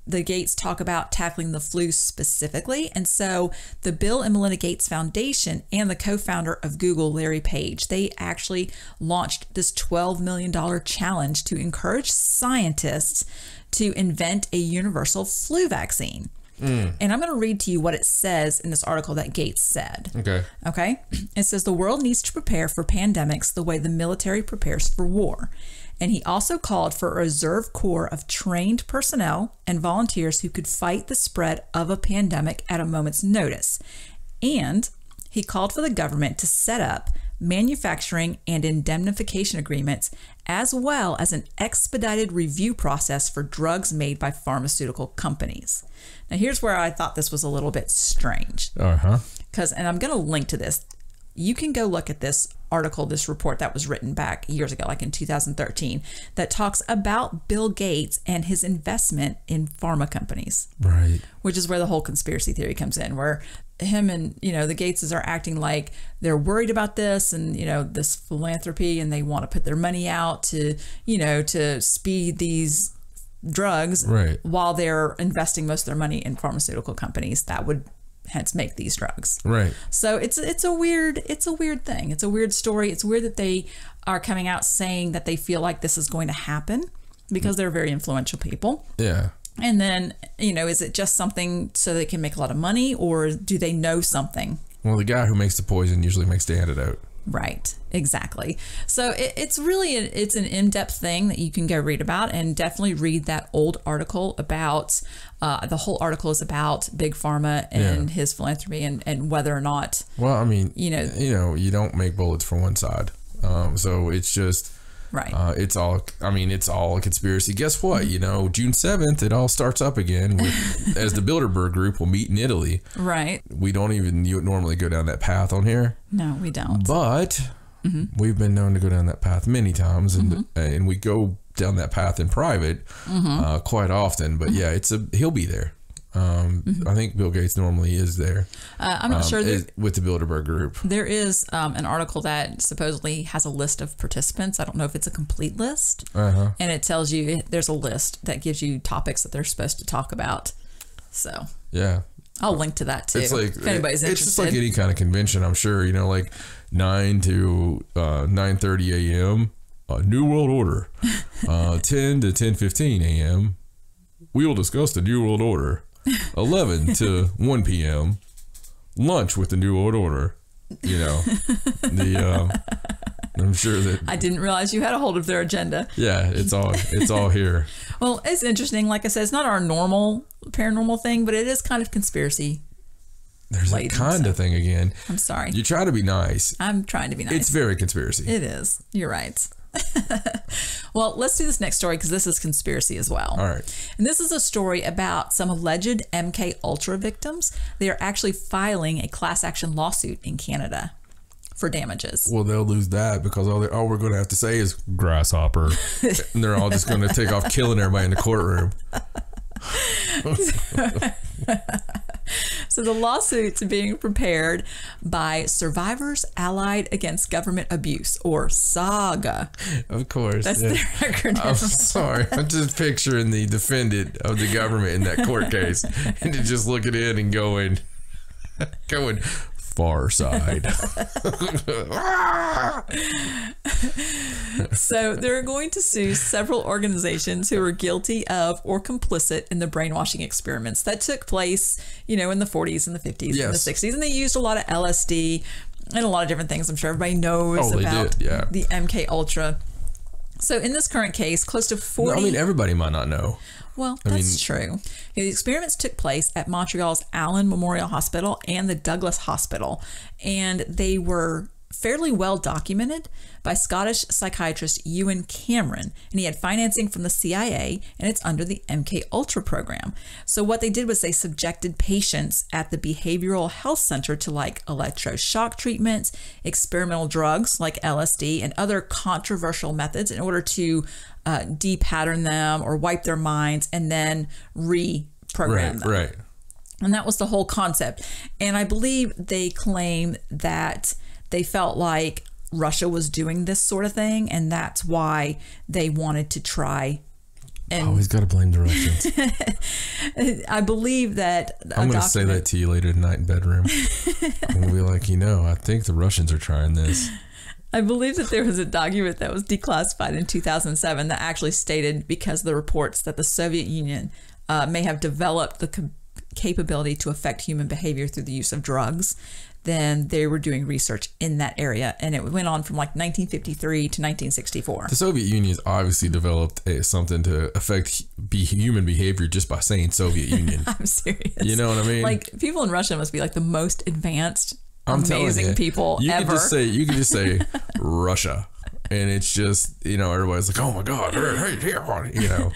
the Gates talk about tackling the flu specifically. And so the Bill and Melinda Gates Foundation and the co-founder of Google, Larry Page, they actually launched this $12 million challenge to encourage scientists to invent a universal flu vaccine. And I'm going to read to you what it says in this article that Gates said. Okay. It says the world needs to prepare for pandemics the way the military prepares for war. And he also called for a reserve corps of trained personnel and volunteers who could fight the spread of a pandemic at a moment's notice. And he called for the government to set up manufacturing and indemnification agreements, as well as an expedited review process for drugs made by pharmaceutical companies. Now, here's where I thought this was a little bit strange. And I'm going to link to this. You can go look at this article, this report that was written back years ago, like in 2013, that talks about Bill Gates and his investment in pharma companies. Right. Which is where the whole conspiracy theory comes in, where him and, the Gateses are acting like they're worried about this and, this philanthropy, and they want to put their money out to, to speed these drugs while they're investing most of their money in pharmaceutical companies that would hence make these drugs. Right. So it's a weird thing. It's a weird story. It's weird that they are coming out saying that they feel like this is going to happen because they're very influential people. Yeah. And then, is it just something so they can make a lot of money, or do they know something? Well, the guy who makes the poison usually makes the antidote. Right. Exactly. So it's really it's an in-depth thing that you can go read about, and definitely read that old article about the whole article is about Big Pharma and his philanthropy and whether or not. Well, I mean, you don't make bullets for one side. So it's just. Right. It's all a conspiracy. Guess what? June 7th, it all starts up again as the Bilderberg group will meet in Italy. Right. We don't even normally go down that path on here. No, we don't. But we've been known to go down that path many times, and we go down that path in private quite often. But yeah, he'll be there. I think Bill Gates normally is there. I'm not sure with the Bilderberg group. There is an article that supposedly has a list of participants. I don't know if it's a complete list, and it tells you there's a list that gives you topics that they're supposed to talk about. So yeah, I'll link to that too. It's like, if anybody's interested. It's just like any kind of convention, I'm sure. Like 9 to 9:30 a.m. New World Order. 10 to 10:15 a.m. We will discuss the New World Order. 11 to 1 p.m. lunch with the New World Order. I'm sure that I didn't realize you had a hold of their agenda. Yeah, it's all here. Well, it's interesting. Like I said, it's not our normal paranormal thing, but it is kind of conspiracy. There's that kind of thing again. I'm sorry. You try to be nice. I'm trying to be nice. It's very conspiracy. It is. You're right. Well, let's do this next story because this is conspiracy as well. All right. And this is a story about some alleged MKUltra victims. They are actually filing a class action lawsuit in Canada for damages. Well, they'll lose that because all we're going to have to say is grasshopper. And they're all just going to take off killing everybody in the courtroom. So the lawsuit's being prepared by Survivors Allied Against Government Abuse, or SAGA. Of course. That's their acronym. I'm sorry. I'm just picturing the defendant of the government in that court case and to just looking in and going far side. So they're going to sue several organizations who are guilty of or complicit in the brainwashing experiments that took place, in the 40s and the 50s and the 60s. And they used a lot of LSD and a lot of different things. I'm sure everybody knows about the MKUltra So in this current case, close to 40... No, I mean, everybody might not know. Well, that's true. The experiments took place at Montreal's Allen Memorial Hospital and the Douglas Hospital, and they were fairly well documented by Scottish psychiatrist Ewan Cameron, and he had financing from the CIA, and it's under the MKULTRA program. So what they did was they subjected patients at the Behavioral Health Center to like electroshock treatments, experimental drugs like LSD, and other controversial methods in order to de-pattern them or wipe their minds and then reprogram them. Right. And that was the whole concept. And I believe they claim that they felt like Russia was doing this sort of thing, and that's why they wanted to try. And always got to blame the Russians. I believe that I'm going to say that to you later tonight in bedroom. I'm going to be like, I think the Russians are trying this. I believe that there was a document that was declassified in 2007 that actually stated, because of the reports, that the Soviet Union may have developed the capability to affect human behavior through the use of drugs. Then they were doing research in that area, and it went on from like 1953 to 1964. The Soviet Union has obviously developed something to affect human behavior just by saying Soviet Union. I'm serious. You know what I mean? Like, people in Russia must be like the most advanced, amazing people ever. You can just say Russia, and it's just, everybody's like, oh my God, hey.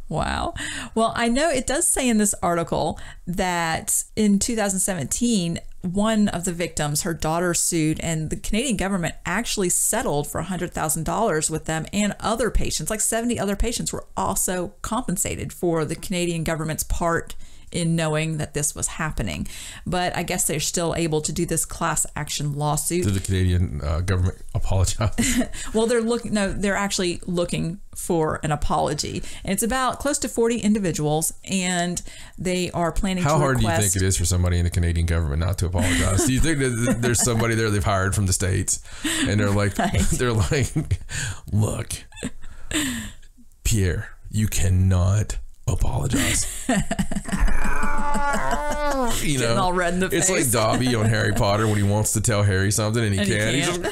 Wow. Well, I know it does say in this article that in 2017, one of the victims, her daughter, sued, and the Canadian government actually settled for $100,000 with them, and other patients, like 70 other patients, were also compensated for the Canadian government's part in knowing that this was happening. But I guess they're still able to do this class action lawsuit. Did the Canadian government apologize? Well, they're actually looking for an apology. And it's about close to 40 individuals, and they are planning How hard do you think it is for somebody in the Canadian government not to apologize? Do you think that there's somebody there they've hired from the States, and they're like, look, Pierre, you cannot apologize. Getting all red in the face. It's like Dobby on Harry Potter when he wants to tell Harry something and he can't. He's like,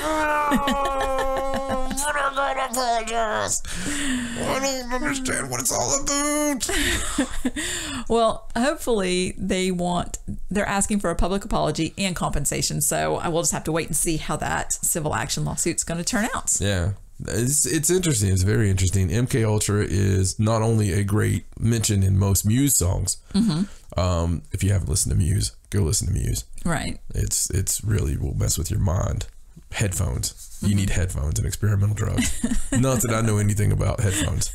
apologize. I don't understand what it's all about. Well, hopefully they're asking for a public apology and compensation. So I will just have to wait and see how that civil action lawsuit's going to turn out. Yeah. It's interesting. It's very interesting. MKUltra is not only a great mention in most Muse songs. Mm-hmm. If you haven't listened to Muse, go listen to Muse. Right. It's really will mess with your mind. Headphones. Mm-hmm. You need headphones and experimental drugs. Not that I know anything about headphones,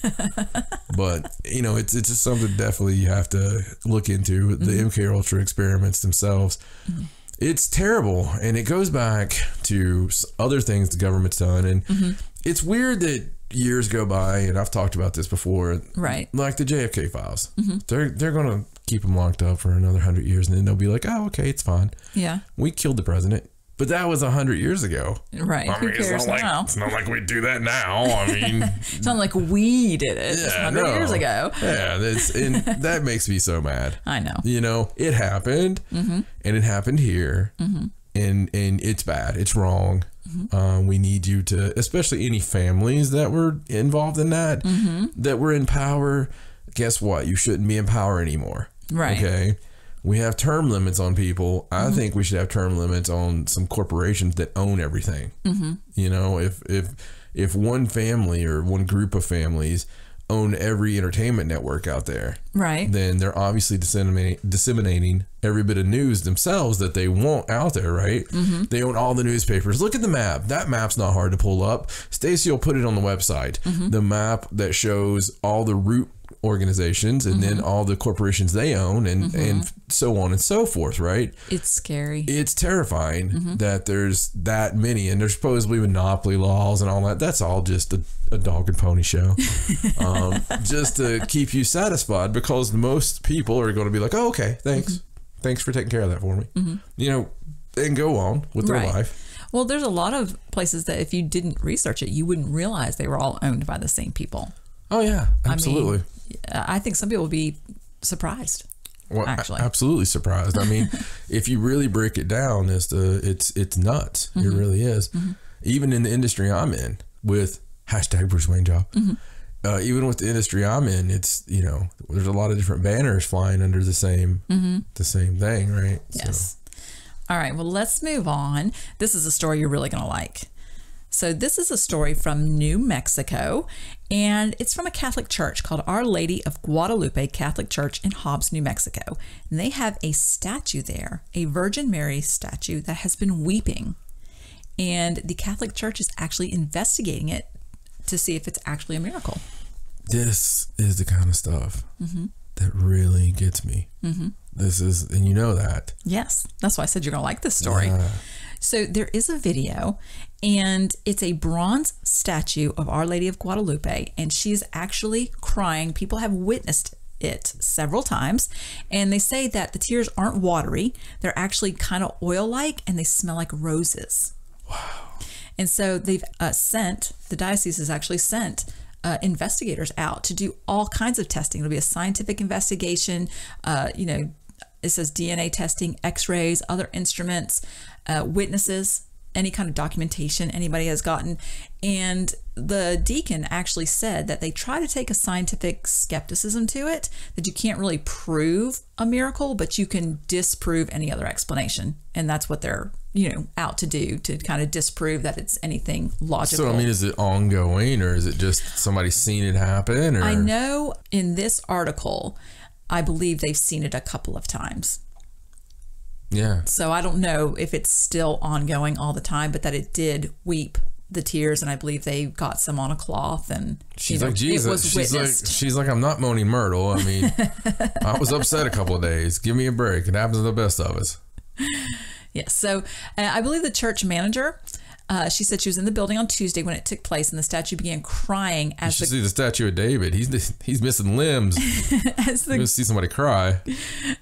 but it's just something definitely you have to look into. Mm-hmm. The MKUltra experiments themselves. Mm-hmm. It's terrible, and it goes back to other things the government's done, and mm-hmm. It's weird that years go by, and I've talked about this before, right? Like the JFK files. Mm-hmm. They're going to keep them locked up for another 100 years, and then they'll be like, oh, okay, it's fine. Yeah. We killed the president. But that was 100 years ago. Right. Who cares now? It's not like we do that now. I mean, it's not like we did it 100 years ago. Yeah. And that makes me so mad. I know. It happened, mm-hmm. and it happened here, mm-hmm. and it's bad. It's wrong. Mm-hmm. We need you to, especially any families that were involved in that, mm-hmm. that were in power. Guess what? You shouldn't be in power anymore. Right. Okay. We have term limits on people. I mm-hmm. think we should have term limits on some corporations that own everything. Mm-hmm. If one family or one group of families own every entertainment network out there, right, then they're obviously disseminating every bit of news themselves that they want out there, right? Mm-hmm. They own all the newspapers. Look at the map. That map's not hard to pull up. Stacey will put it on the website. Mm-hmm. The map that shows all the root organizations and mm-hmm. then all the corporations they own and mm-hmm. and so on and so forth, right? It's scary. It's terrifying mm-hmm. that there's that many, and there's supposedly monopoly laws and all that. That's all just a dog and pony show. Just to keep you satisfied, because most people are going to be like, oh, okay, thanks. Mm-hmm. Thanks for taking care of that for me. Mm-hmm. And go on with their life. Well, there's a lot of places that if you didn't research it, you wouldn't realize they were all owned by the same people. Oh, yeah, absolutely. I think some people would be surprised. Well, actually, absolutely surprised. I mean, if you really break it down, it's nuts. Mm-hmm. It really is. Mm-hmm. Even in the industry I'm in, with Hashtag Bruce Wayne job. Even with the industry I'm in, it's, you know, there's a lot of different banners flying under the same thing, right? Yes. So. All right. Well, let's move on. This is a story you're really going to like. So this is a story from New Mexico, and it's from a Catholic church called Our Lady of Guadalupe Catholic Church in Hobbs, New Mexico. And they have a statue there, a Virgin Mary statue that has been weeping. And the Catholic Church is actually investigating it to see if it's actually a miracle. This is the kind of stuff that really gets me. This is, and you know that. Yes. That's why I said you're going to like this story. So there is a video, and it's a bronze statue of Our Lady of Guadalupe, and she's actually crying. People have witnessed it several times, and they say that the tears aren't watery. They're actually kind of oil-like, and they smell like roses. Wow. And so they've the diocese has actually sent investigators out to do all kinds of testing. It'll be a scientific investigation, you know, it says DNA testing, x-rays, other instruments, witnesses, any kind of documentation anybody has gotten. And the deacon actually said that they try to take a scientific skepticism to it, that you can't really prove a miracle, but you can disprove any other explanation. And that's what they're, you know, out to do, to kind of disprove that it's anything logical. So, I mean, is it ongoing, or is it just somebody seen it happen? Or? I know in this article, I believe they've seen it a couple of times. Yeah. So I don't know if it's still ongoing all the time, but that it did weep the tears, and I believe they got some on a cloth, and she's like, Jesus, she's like, I'm not moaning Myrtle. I mean, I was upset a couple of days. Give me a break. It happens to the best of us. Yes. So I believe the church manager, she said she was in the building on Tuesday when it took place, and the statue began crying as you should see the statue of David. He's missing limbs. You see somebody cry.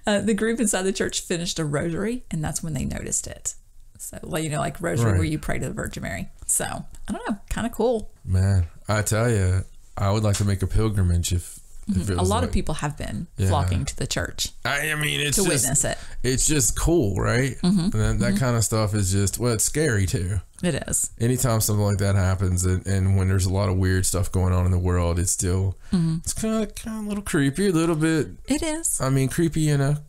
The group inside the church finished a rosary, and that's when they noticed it. So, you know, like rosary where you pray to the Virgin Mary. So, I don't know, kind of cool. Man, I tell you, I would like to make a pilgrimage if a lot of people have been flocking to the church. I mean, it's to just, witness it. It's just cool, right? And that kind of stuff is just, well, it's scary too. It is. Anytime something like that happens, and when there's a lot of weird stuff going on in the world, it's still, it's kind of a little creepy, a little bit. It is. I mean, creepy in a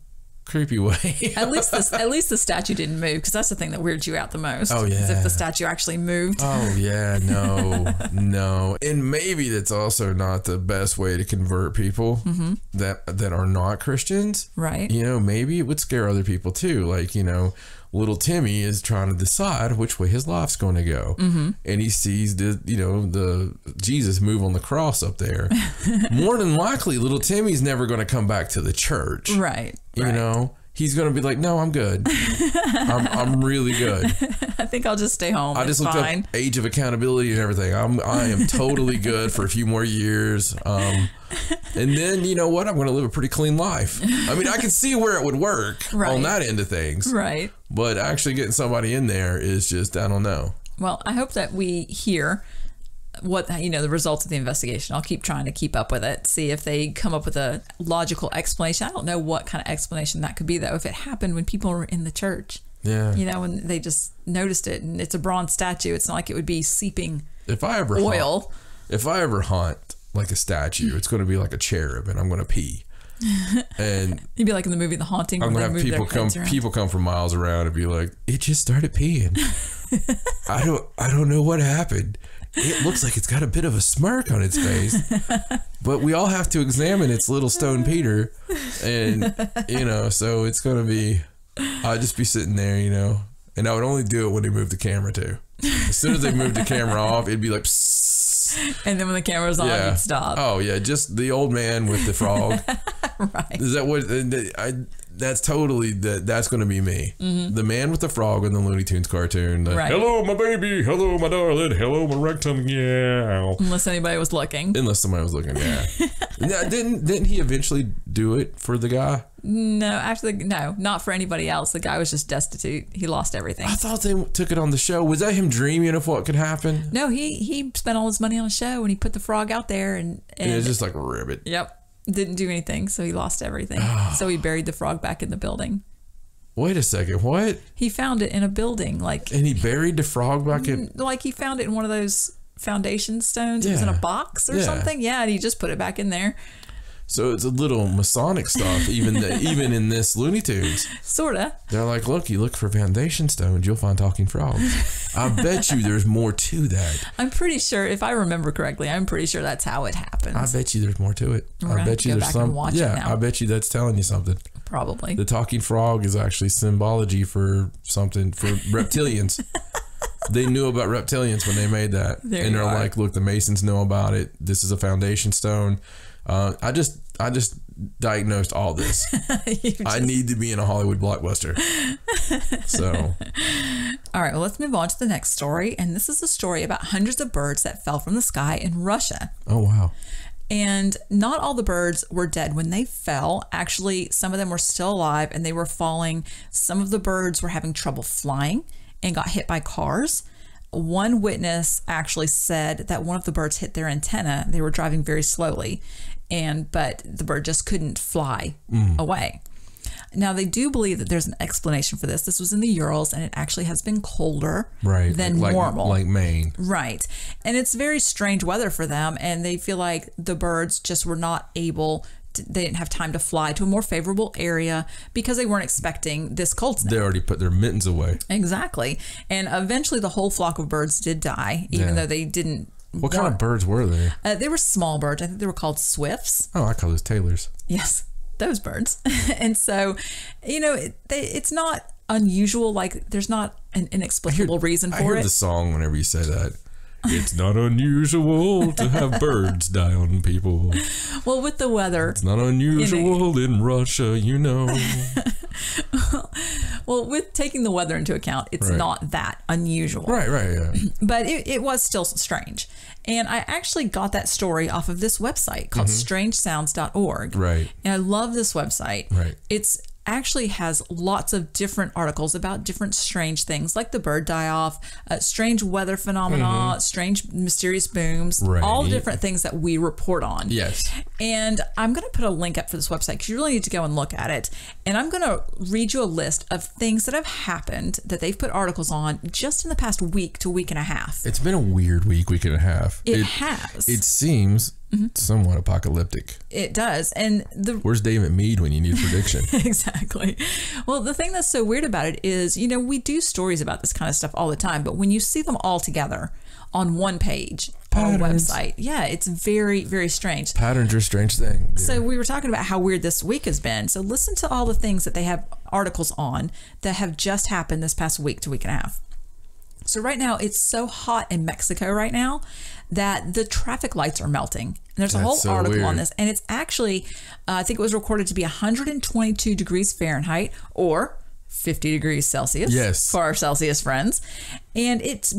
creepy way. At least the statue didn't move, because that's the thing that weirds you out the most. Oh yeah. Is if the statue actually moved. Oh yeah, no. And maybe that's also not the best way to convert people that are not Christians. Right. You know, maybe it would scare other people too. Like, you know, little Timmy is trying to decide which way his life's going to go, and he sees the Jesus move on the cross up there. More than likely, little Timmy's never going to come back to the church. Right. You know, he's going to be like, no, I'm good. I'm really good. I think I'll just stay home. I just looked up age of accountability and everything. I am totally good for a few more years. And then, you know what? I'm going to live a pretty clean life. I mean, I can see where it would work on that end of things. Right. But actually getting somebody in there is just, I don't know. Well, I hope that we hear what, you know, the results of the investigation. I'll keep trying to keep up with it, see if they come up with a logical explanation. I don't know what kind of explanation that could be, though, if it happened when people were in the church. Yeah. You know, when they just noticed it, and it's a bronze statue. It's not like it would be seeping if I ever haunt like a statue, it's going to be like a cherub, and I'm going to pee. And you'd be like in the movie The Haunting. I'm going to have people come from miles around and be like, it just started peeing. I don't know what happened. It looks like it's got a bit of a smirk on its face, but we all have to examine its little stone Peter. And, you know, so it's going to be, I'd just be sitting there, you know, and I would only do it when they moved the camera too. As soon as they moved the camera off, it'd be like, psst. And then when the camera's on, you'd stop. Oh yeah. Just the old man with the frog. Right. Is that what that's totally that's going to be me. The man with the frog in the Looney Tunes cartoon. Right. Hello, my baby. Hello, my darling. Hello, my rectum. Yeah. Unless anybody was looking. Unless somebody was looking. Yeah. Now, didn't he eventually do it for the guy? No, actually, no, not for anybody else. The guy was just destitute. He lost everything. I thought they took it on the show. Was that him dreaming of what could happen? No, he spent all his money on a show, and he put the frog out there, and it's just like a ribbit. Yep. Didn't do anything, so he lost everything. So he buried the frog back in the building. Wait a second, what? He found it in a building, like. And he buried the frog back in. Like he found it in one of those foundation stones. It was in a box or something. Yeah, and he just put it back in there. So it's a little Masonic stuff, even in this Looney Tunes. Sorta. They're like, look, you look for foundation stones, you'll find talking frogs. I bet you there's more to that. I'm pretty sure, if I remember correctly, I'm pretty sure that's how it happens. I bet you there's more to it. I bet you there's some. I bet you that's telling you something. Probably. The talking frog is actually symbology for something for reptilians. They knew about reptilians when they made that. And they're like, look, the Masons know about it. This is a foundation stone. I just diagnosed all this. I need to be in a Hollywood blockbuster. So, all right, well, let's move on to the next story. And this is a story about hundreds of birds that fell from the sky in Russia. Oh, wow. And not all the birds were dead when they fell. Actually, some of them were still alive and they were falling. Some of the birds were having trouble flying and got hit by cars. One witness actually said that one of the birds hit their antenna. They were driving very slowly, but the bird just couldn't fly away. Now, they do believe that there's an explanation for this. This was in the Urals, and it actually has been colder than normal. Like Maine. Right. And it's very strange weather for them, and they feel like the birds just were not able they didn't have time to fly to a more favorable area because they weren't expecting this cold snap. They already put their mittens away. Exactly. And eventually the whole flock of birds did die, even though they didn't. What kind of birds were they? They were small birds. I think they were called swifts. Oh, I call those tailors. Yes, those birds. And so, it's not unusual. Like, there's not an inexplicable reason for it. I hear the song whenever you say that. It's not unusual to have birds die on people. Well, with the weather. It's not unusual in Russia, Well, with taking the weather into account, it's not that unusual. Right, yeah. But it was still strange. And I actually got that story off of this website called strangesounds.org. Right. And I love this website. Right. It's actually has lots of different articles about different strange things, like the bird die-off, strange weather phenomena, strange mysterious booms, all different things that we report on. Yes. And I'm going to put a link up for this website because you really need to go and look at it. And I'm going to read you a list of things that have happened that they've put articles on just in the past week to week and a half. It's been a weird week and a half. It has. It seems somewhat apocalyptic. It does. And where's David Meade when you need a prediction? Exactly. Well, the thing that's so weird about it is, we do stories about this kind of stuff all the time, but when you see them all together on one page on a website, it's very, very strange. Patterns are a strange thing. Yeah. So we were talking about how weird this week has been. So listen to all the things that they have articles on that have just happened this past week to week and a half. So right now, it's so hot in Mexico right now that the traffic lights are melting. And there's a whole article on this. And it's actually, I think it was recorded to be 122 degrees Fahrenheit or 50 degrees Celsius for our Celsius friends. And it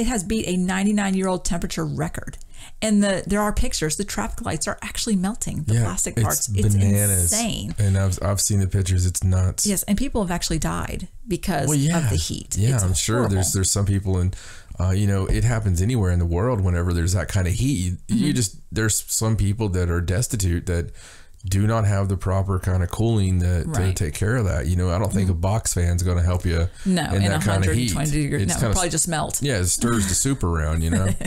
has beat a 99-year-old temperature record. And there are pictures. The traffic lights are actually melting. The plastic parts. It's insane. And I've seen the pictures. It's nuts. Yes, and people have actually died because of the heat. Yeah, I'm sure there's some people in, it happens anywhere in the world whenever there's that kind of heat. There's some people that are destitute that do not have the proper kind of cooling to take care of that. I don't think a box fan's going to help you in that kind of heat. Degrees. It'll probably just melt. Yeah, it stirs the soup around,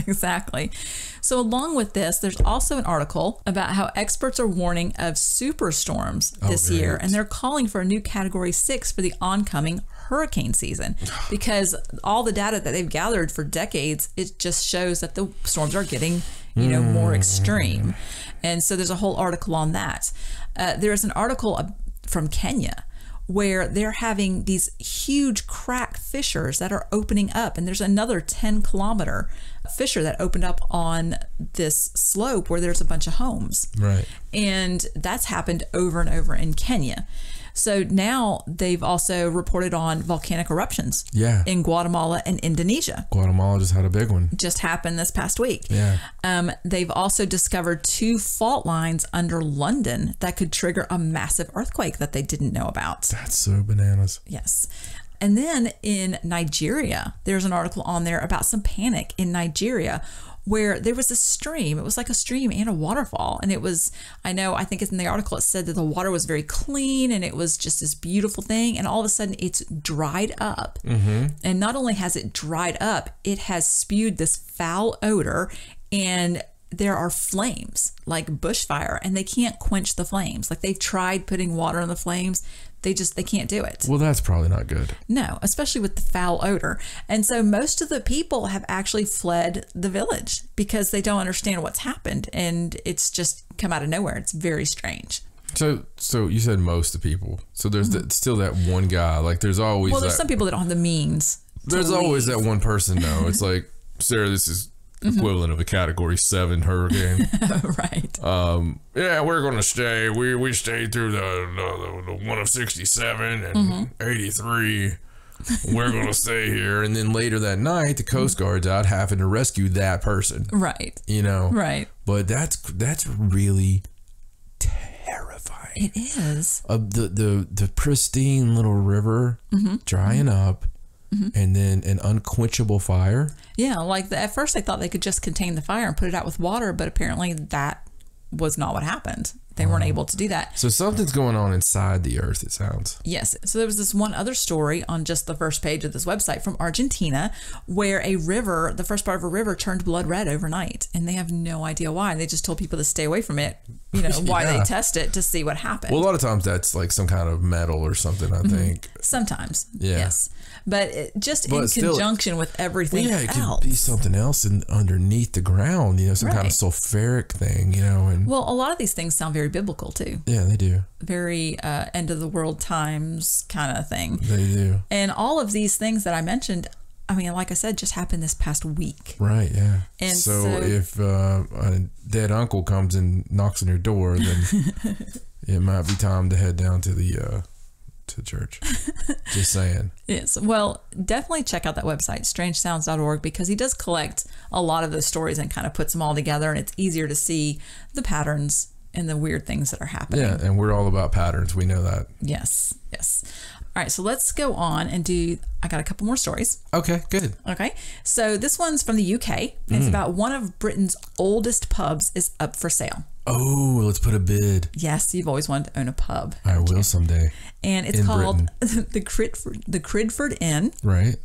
Exactly. So along with this, there's also an article about how experts are warning of superstorms this year, and they're calling for a new Category 6 for the oncoming hurricane season because all the data that they've gathered for decades, it just shows that the storms are getting more extreme. And so there's a whole article on that. There's an article from Kenya where they're having these huge crack fissures that are opening up. And there's another 10-kilometer fissure that opened up on this slope where there's a bunch of homes. Right. And that's happened over and over in Kenya. So now they've also reported on volcanic eruptions in Guatemala and Indonesia. Guatemala just had a big one. Just happened this past week. Yeah. They've also discovered 2 fault lines under London that could trigger a massive earthquake that they didn't know about. That's so bananas. Yes. And then in Nigeria, there's an article on there about some panic in Nigeria where there was a stream. It was like a stream and a waterfall. And it was, I think it's in the article, it said that the water was very clean and it was just this beautiful thing. And all of a sudden it's dried up. And not only has it dried up, it has spewed this foul odor, and there are flames, like bushfire, and they can't quench the flames. Like they've tried putting water on the flames. They can't do it. Well, that's probably not good. No, especially with the foul odor. And so most of the people have actually fled the village because they don't understand what's happened. And it's just come out of nowhere. It's very strange. So you said most of the people. So there's still that one guy. Like there's always there's some people that don't have the means. There's always that one person though. It's like, Sarah, this is equivalent of a Category 7 hurricane. Right. Yeah, we're gonna stay. We stayed through the one of 67 and 83. We're gonna stay here, and then later that night, the Coast Guard's out having to rescue that person. Right. You know. Right. But that's really terrifying. It is. The pristine little river drying up. And then an unquenchable fire. Yeah, like at first they thought they could just contain the fire and put it out with water, but apparently that was not what happened. They weren't able to do that. So something's going on inside the earth, it sounds. Yes. So there was this one other story on just the first page of this website from Argentina where a river, the first part of a river, turned blood red overnight. And they have no idea why. They just told people to stay away from it, while they test it to see what happened. Well, a lot of times that's like some kind of metal or something, I think. Sometimes. Yeah. Yes. But in conjunction with everything else. It could be something else underneath the ground, some kind of sulfuric thing, And well, a lot of these things sound very biblical too. Yeah, they do. Very end of the world times kind of thing. They do. And all of these things that I mentioned, I mean, like I said, just happened this past week. Right, yeah. And so if a dead uncle comes and knocks on your door, then it might be time to head down to the to church. Just saying. Yes. Well, definitely check out that website, strangesounds.org, because he does collect a lot of those stories and kind of puts them all together, and it's easier to see the patterns and the weird things that are happening. Yeah, and we're all about patterns. We know that. Yes. Yes. All right, so let's go on and I got a couple more stories. Okay, good. Okay, so this one's from the UK. It's about one of Britain's oldest pubs is up for sale. Oh, let's put a bid. Yes, you've always wanted to own a pub. I will someday. And it's called the Cridford Inn. Right.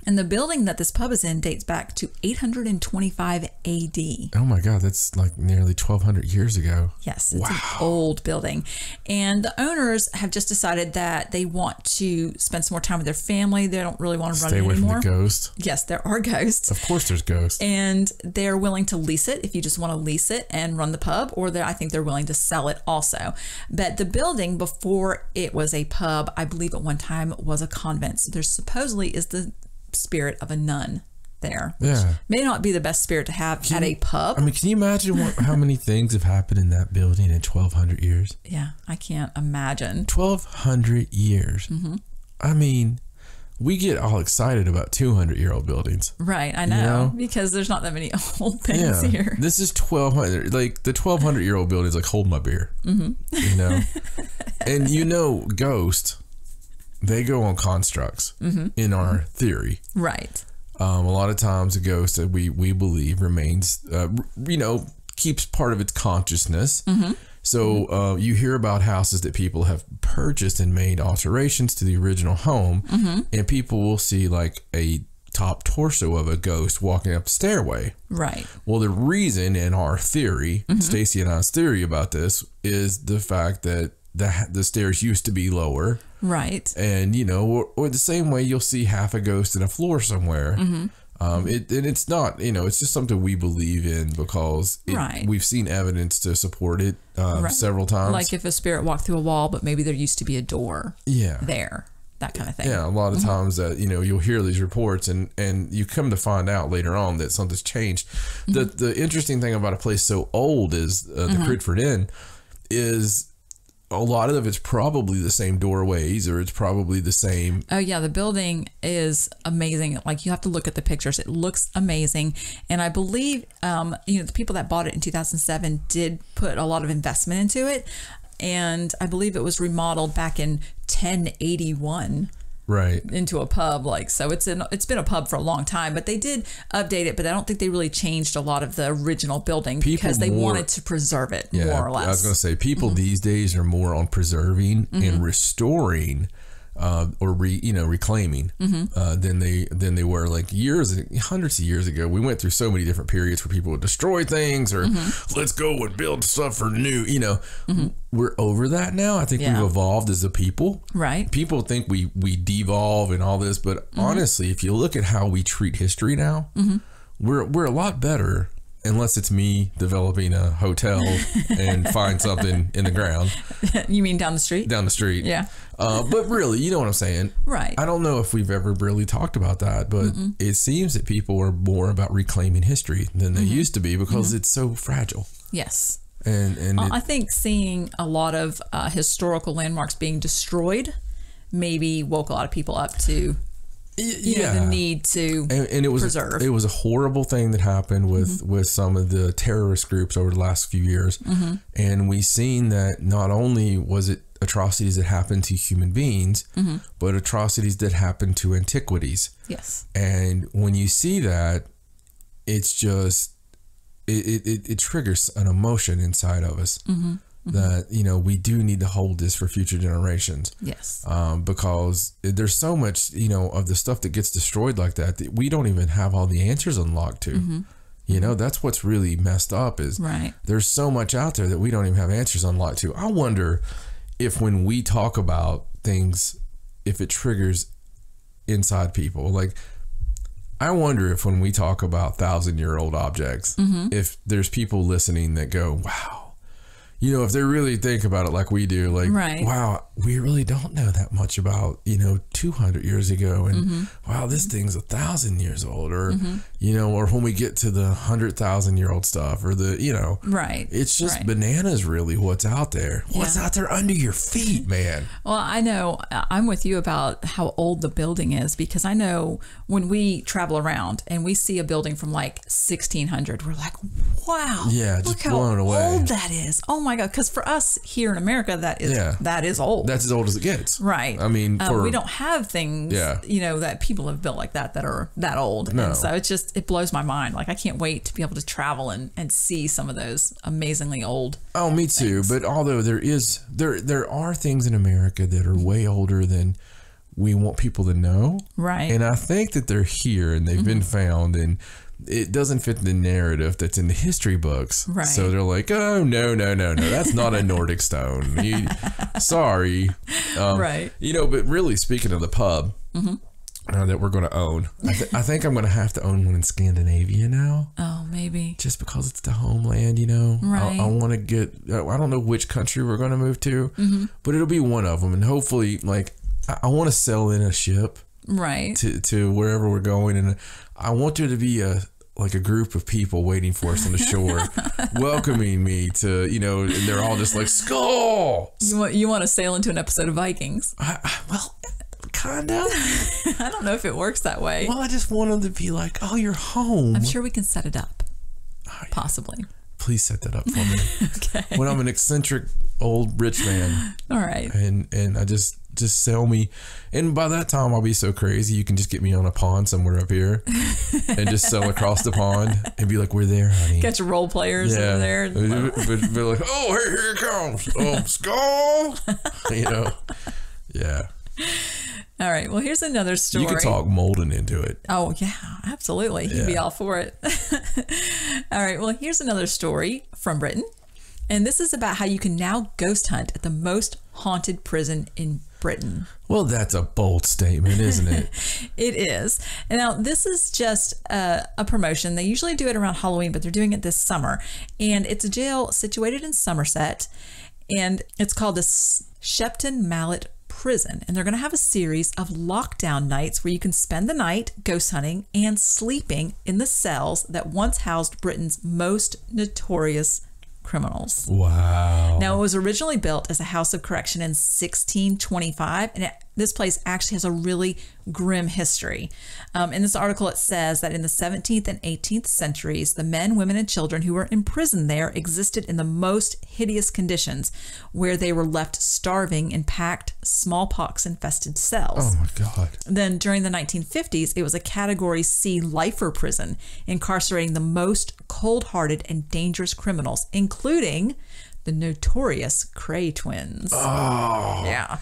And the building that this pub is in dates back to 825 AD. Oh my God, that's like nearly 1,200 years ago. Yes, it's an old building. And the owners have just decided that they want to spend some more time with their family. They don't really want to run it anymore. Stay away from the ghosts. Yes, there are ghosts. Of course there's ghosts. And they're willing to lease it if you just want to lease it and run the pub, or I think they're willing to sell it also. But the building, before it was a pub, I believe at one time was a convent. So there supposedly is the spirit of a nun there. Yeah. May not be the best spirit to have at a pub. I mean, can you imagine how many things have happened in that building in 1,200 years? Yeah, I can't imagine. 1,200 years. I mean, we get all excited about 200-year-old buildings. Right, I know, because there's not that many old things here. This is 1,200. Like, the 1,200-year-old building is like, hold my beer. And ghosts, they go on constructs in our theory. Right. A lot of times a ghost that we believe remains, keeps part of its consciousness. So you hear about houses that people have purchased and made alterations to the original home, and people will see like a top torso of a ghost walking up the stairway. Right. Well, the reason in our theory, Stacey and I's theory about this, is the fact that the stairs used to be lower. Right. And, or the same way you'll see half a ghost in a floor somewhere. It's not, it's just something we believe in because we've seen evidence to support it several times. Like if a spirit walked through a wall, but maybe there used to be a door there. That kind of thing. Yeah, a lot of times that, you'll hear these reports and you come to find out later on that something's changed. The interesting thing about a place so old as the Cridford Inn is a lot of it's probably the same doorways, or it's probably the same. Oh yeah, the building is amazing. Like, you have to look at the pictures. It looks amazing. And I believe, the people that bought it in 2007 did put a lot of investment into it. And I believe it was remodeled back in 1081. right into a pub. Like, so it's been a pub for a long time, but they did update it, but I don't think they really changed a lot of the original building because they wanted to preserve it more or less. I was going to say people these days are more on preserving and restoring or reclaiming than they were like hundreds of years ago. We went through so many different periods where people would destroy things or let's go and build stuff for new. We're over that now. I think we've evolved as a people. Right. People think we devolve and all this, but honestly, if you look at how we treat history now, we're a lot better. Unless it's me developing a hotel and find something in the ground. You mean down the street? Down the street. Yeah. But really, you know what I'm saying? Right. I don't know if we've ever really talked about that, but it seems that people are more about reclaiming history than they used to be because it's so fragile. Yes. And I think seeing a lot of historical landmarks being destroyed maybe woke a lot of people up to the need to and it was preserve. It was a horrible thing that happened with some of the terrorist groups over the last few years. And we've seen that not only was it atrocities that happened to human beings, but atrocities that happened to antiquities. Yes. And when you see that, it's just it triggers an emotion inside of us. That we do need to hold this for future generations. Yes. Because there's so much of the stuff that gets destroyed like that we don't even have all the answers unlocked to. That's what's really messed up is there's so much out there that we don't even have answers unlocked to. I wonder if when we talk about things, if it triggers inside people. Like, I wonder if when we talk about 1,000-year-old objects, if there's people listening that go, wow. If they really think about it like we do, like, wow, we really don't know that much about, 200 years ago. And wow, this thing's 1,000 years old or, or when we get to the 100,000-year-old stuff or the, it's just bananas really what's out there. What's out there under your feet, man? Well, I know I'm with you about how old the building is because I know when we travel around and we see a building from like 1600, we're like, wow, just blown away. How old that is. Oh my God. Because for us here in America, that is old. That's as old as it gets. Right. I mean, we don't have things, that people have built like that are that old. No. And so it blows my mind. Like, I can't wait to be able to travel and see some of those amazingly old. Oh, me too. But although there are things in America that are way older than we want people to know. Right. And I think that they're here and they've been found and it doesn't fit the narrative that's in the history books. Right. So they're like, oh, no. That's not a Nordic stone. Sorry. Right. But really speaking of the pub that we're going to own, I think I'm going to have to own one in Scandinavia now. Oh, maybe. Just because it's the homeland, Right. I want to get, I don't know which country we're going to move to, but it'll be one of them. And hopefully, like, I want to sail in a ship. Right. To wherever we're going. And I want there to be a group of people waiting for us on the shore, welcoming me to, and they're all just like, Skull! You want to sail into an episode of Vikings? Well, kind of. I don't know if it works that way. Well, I just want them to be like, oh, you're home. I'm sure we can set it up. Possibly. Please set that up for me. Okay. When I'm an eccentric old rich man. All right. And I just sell me, and by that time I'll be so crazy you can just get me on a pond somewhere up here and just sail across the pond and be like, we're there, honey. Get your role players over there. Be like, oh, here it comes. Oh, Skull. Yeah. All right. Well, here's another story. You can talk Molden into it. Oh, yeah, absolutely. He'd be all for it. All right. Well, here's another story from Britain. And this is about how you can now ghost hunt at the most haunted prison in Britain. Well, that's a bold statement, isn't it? It is. And now, this is just a promotion. They usually do it around Halloween, but they're doing it this summer. And it's a jail situated in Somerset. And it's called the Shepton Mallet Prison. And they're going to have a series of lockdown nights where you can spend the night ghost hunting and sleeping in the cells that once housed Britain's most notorious criminals. Wow. Now, it was originally built as a house of correction in 1625, and this place actually has a really grim history. In this article, it says that in the 17th and 18th centuries, the men, women, and children who were imprisoned there existed in the most hideous conditions, where they were left starving in packed, smallpox-infested cells. Oh, my God. Then during the 1950s, it was a Category C lifer prison, incarcerating the most cold-hearted and dangerous criminals, including the notorious Cray twins. Oh. Yeah.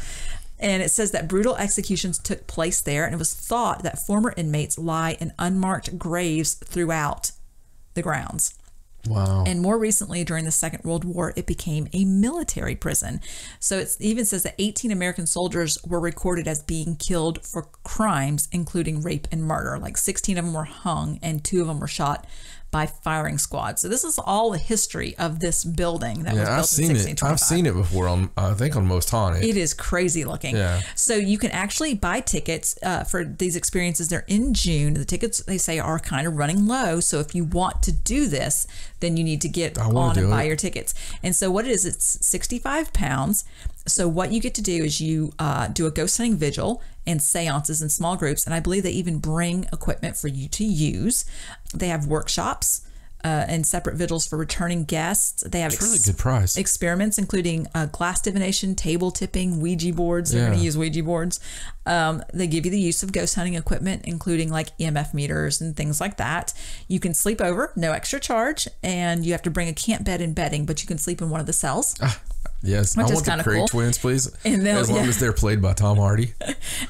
And it says that brutal executions took place there, and it was thought that former inmates lie in unmarked graves throughout the grounds. Wow. And more recently, during the Second World War, it became a military prison. So it even says that 18 American soldiers were recorded as being killed for crimes, including rape and murder. Like 16 of them were hung, and 2 of them were shot by firing squad. So this is all the history of this building that was built in 1625. I've seen it before. I think on Most Haunted. It is crazy looking. Yeah. So you can actually buy tickets for these experiences. They're in June. The tickets, they say, are kind of running low. So if you want to do this, then you need to get on and buy your tickets. And so what it is, it's £65. So what you get to do is you do a ghost hunting vigil and seances in small groups. And I believe they even bring equipment for you to use. They have workshops and separate vigils for returning guests. They have really good price. Experiments, including glass divination, table tipping, Ouija boards. They're going to use Ouija boards. They give you the use of ghost hunting equipment, including like EMF meters and things like that. You can sleep over, no extra charge, and you have to bring a camp bed and bedding, but you can sleep in one of the cells. Yes, I want the Cray twins, please. As long as they're played by Tom Hardy.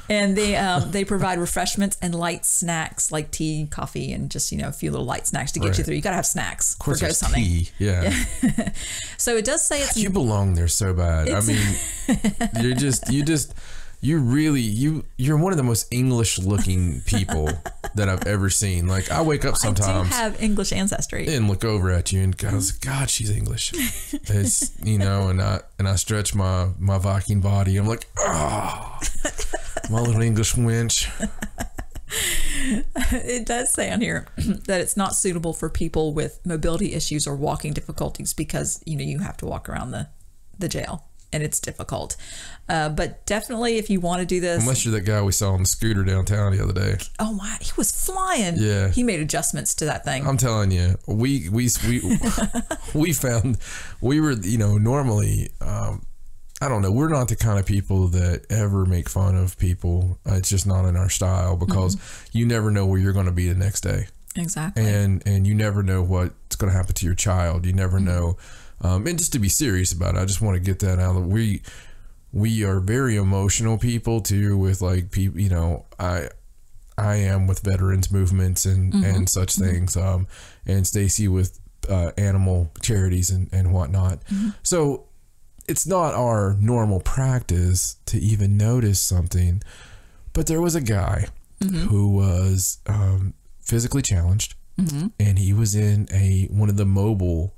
And they provide refreshments and light snacks like tea, coffee, and just a few little light snacks to get you through. You got to have snacks for ghost hunting. Tea. Yeah. So it does say it's you belong there so bad. I mean, you're one of the most English looking people that I've ever seen. Like I wake up sometimes. I do have English ancestry. And look over at you and goes, God, she's English. It's and I stretch my Viking body. I'm like, oh, my little English wench. It does say on here that it's not suitable for people with mobility issues or walking difficulties because you have to walk around the jail. And it's difficult. But definitely if you want to do this. Unless you're that guy we saw on the scooter downtown the other day. Oh my, he was flying. Yeah. He made adjustments to that thing. I'm telling you, we found, we were, normally, I don't know, we're not the kind of people that ever make fun of people. It's just not in our style because you never know where you're going to be the next day. Exactly. And you never know what's going to happen to your child. You never know. And just to be serious about it, I just want to get that out. We are very emotional people too. With like people, I am with veterans movements and such things. And Stacey with animal charities and whatnot. So it's not our normal practice to even notice something. But there was a guy who was physically challenged, and he was in one of the mobile.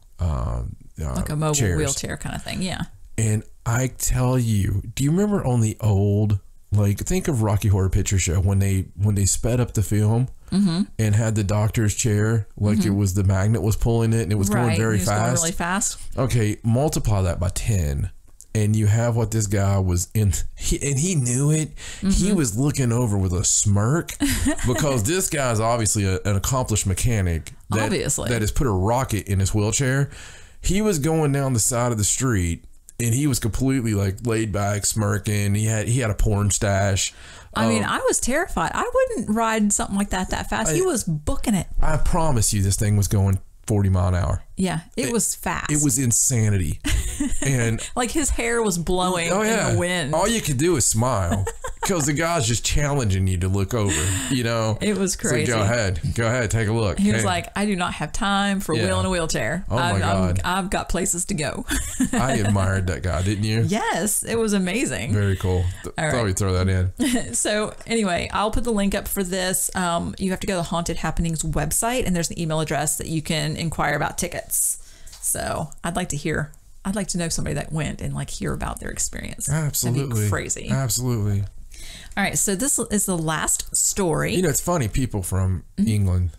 Like a mobile chairs. Wheelchair kind of thing, yeah. And I tell you, do you remember on the old, like think of Rocky Horror Picture Show when they sped up the film and had the doctor's chair, like it was the magnet was pulling it and it was going very fast. Going really fast. Okay, multiply that by 10. And you have what this guy was in, and he knew it. He was looking over with a smirk because this guy's obviously an accomplished mechanic that has put a rocket in his wheelchair. He was going down the side of the street and he was completely like laid back, smirking. He had a porn stash. I mean, I was terrified. I wouldn't ride something like that fast. He was booking it. I promise you this thing was going 40 mile an hour. Yeah, it was fast. It was insanity. And like his hair was blowing in the wind. All you could do is smile because the guy's just challenging you to look over, It was crazy. So go ahead, take a look. He was like, I do not have time for wheel in a wheelchair. Oh my God. I've got places to go. I admired that guy, didn't you? Yes, it was amazing. Very cool. Thought we'd throw that in. So anyway, I'll put the link up for this. You have to go to the Haunted Happenings website and there's an email address that you can inquire about tickets. So I'd like to know somebody that went and like hear about their experience. Absolutely. That'd be crazy. Absolutely. All right. So this is the last story. It's funny, people from England,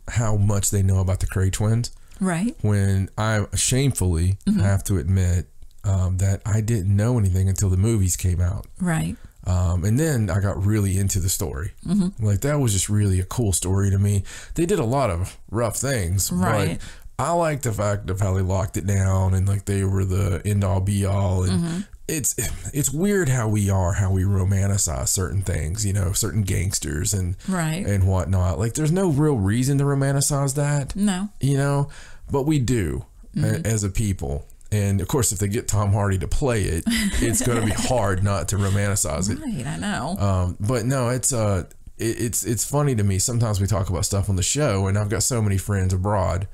how much they know about the Cray twins. Right. When I shamefully have to admit that I didn't know anything until the movies came out. Right. And then I got really into the story. Like, that was just really a cool story to me. They did a lot of rough things, but I like the fact of how they locked it down and like they were the end all be all. And it's weird how we romanticize certain things, you know, certain gangsters and whatnot. Like, there's no real reason to romanticize that. No. You know, but we do as a people. And of course, if they get Tom Hardy to play it, it's going to be hard not to romanticize it. Right, I know. But no, it's funny to me. Sometimes we talk about stuff on the show, and I've got so many friends abroad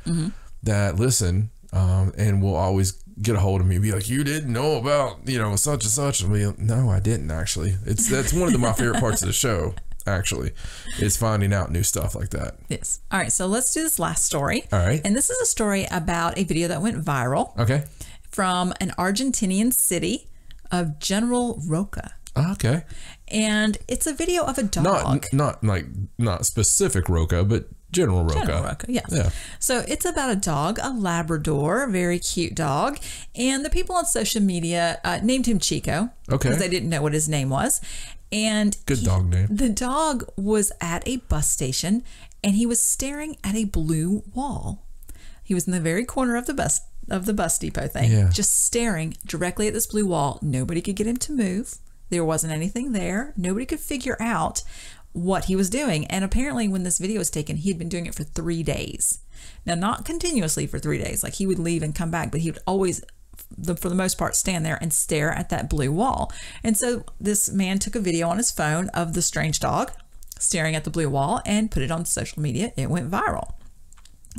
that listen, and will always get a hold of me and be like, you didn't know about, you know, such and such. And we, no, I didn't actually. That's one of my favorite parts of the show, actually, is finding out new stuff like that. Yes. All right. So let's do this last story. All right. And this is a story about a video that went viral. Okay. From an Argentinian city of General Roca. Okay. And it's a video of a dog. Not specific Roca, but General Roca. General Roca, yes. Yeah. So it's about a dog, a Labrador, very cute dog. And the people on social media named him Chico. Okay. Because they didn't know what his name was. And good dog name. The dog was at a bus station and he was staring at a blue wall. He was in the very corner of the bus depot thing, just staring directly at this blue wall. Nobody could get him to move. There wasn't anything there. Nobody could figure out what he was doing. And apparently when this video was taken, he had been doing it for 3 days. Now, not continuously for 3 days. Like, he would leave and come back, but he would always, for the most part, stand there and stare at that blue wall. And so this man took a video on his phone of the strange dog staring at the blue wall and put it on social media. It went viral.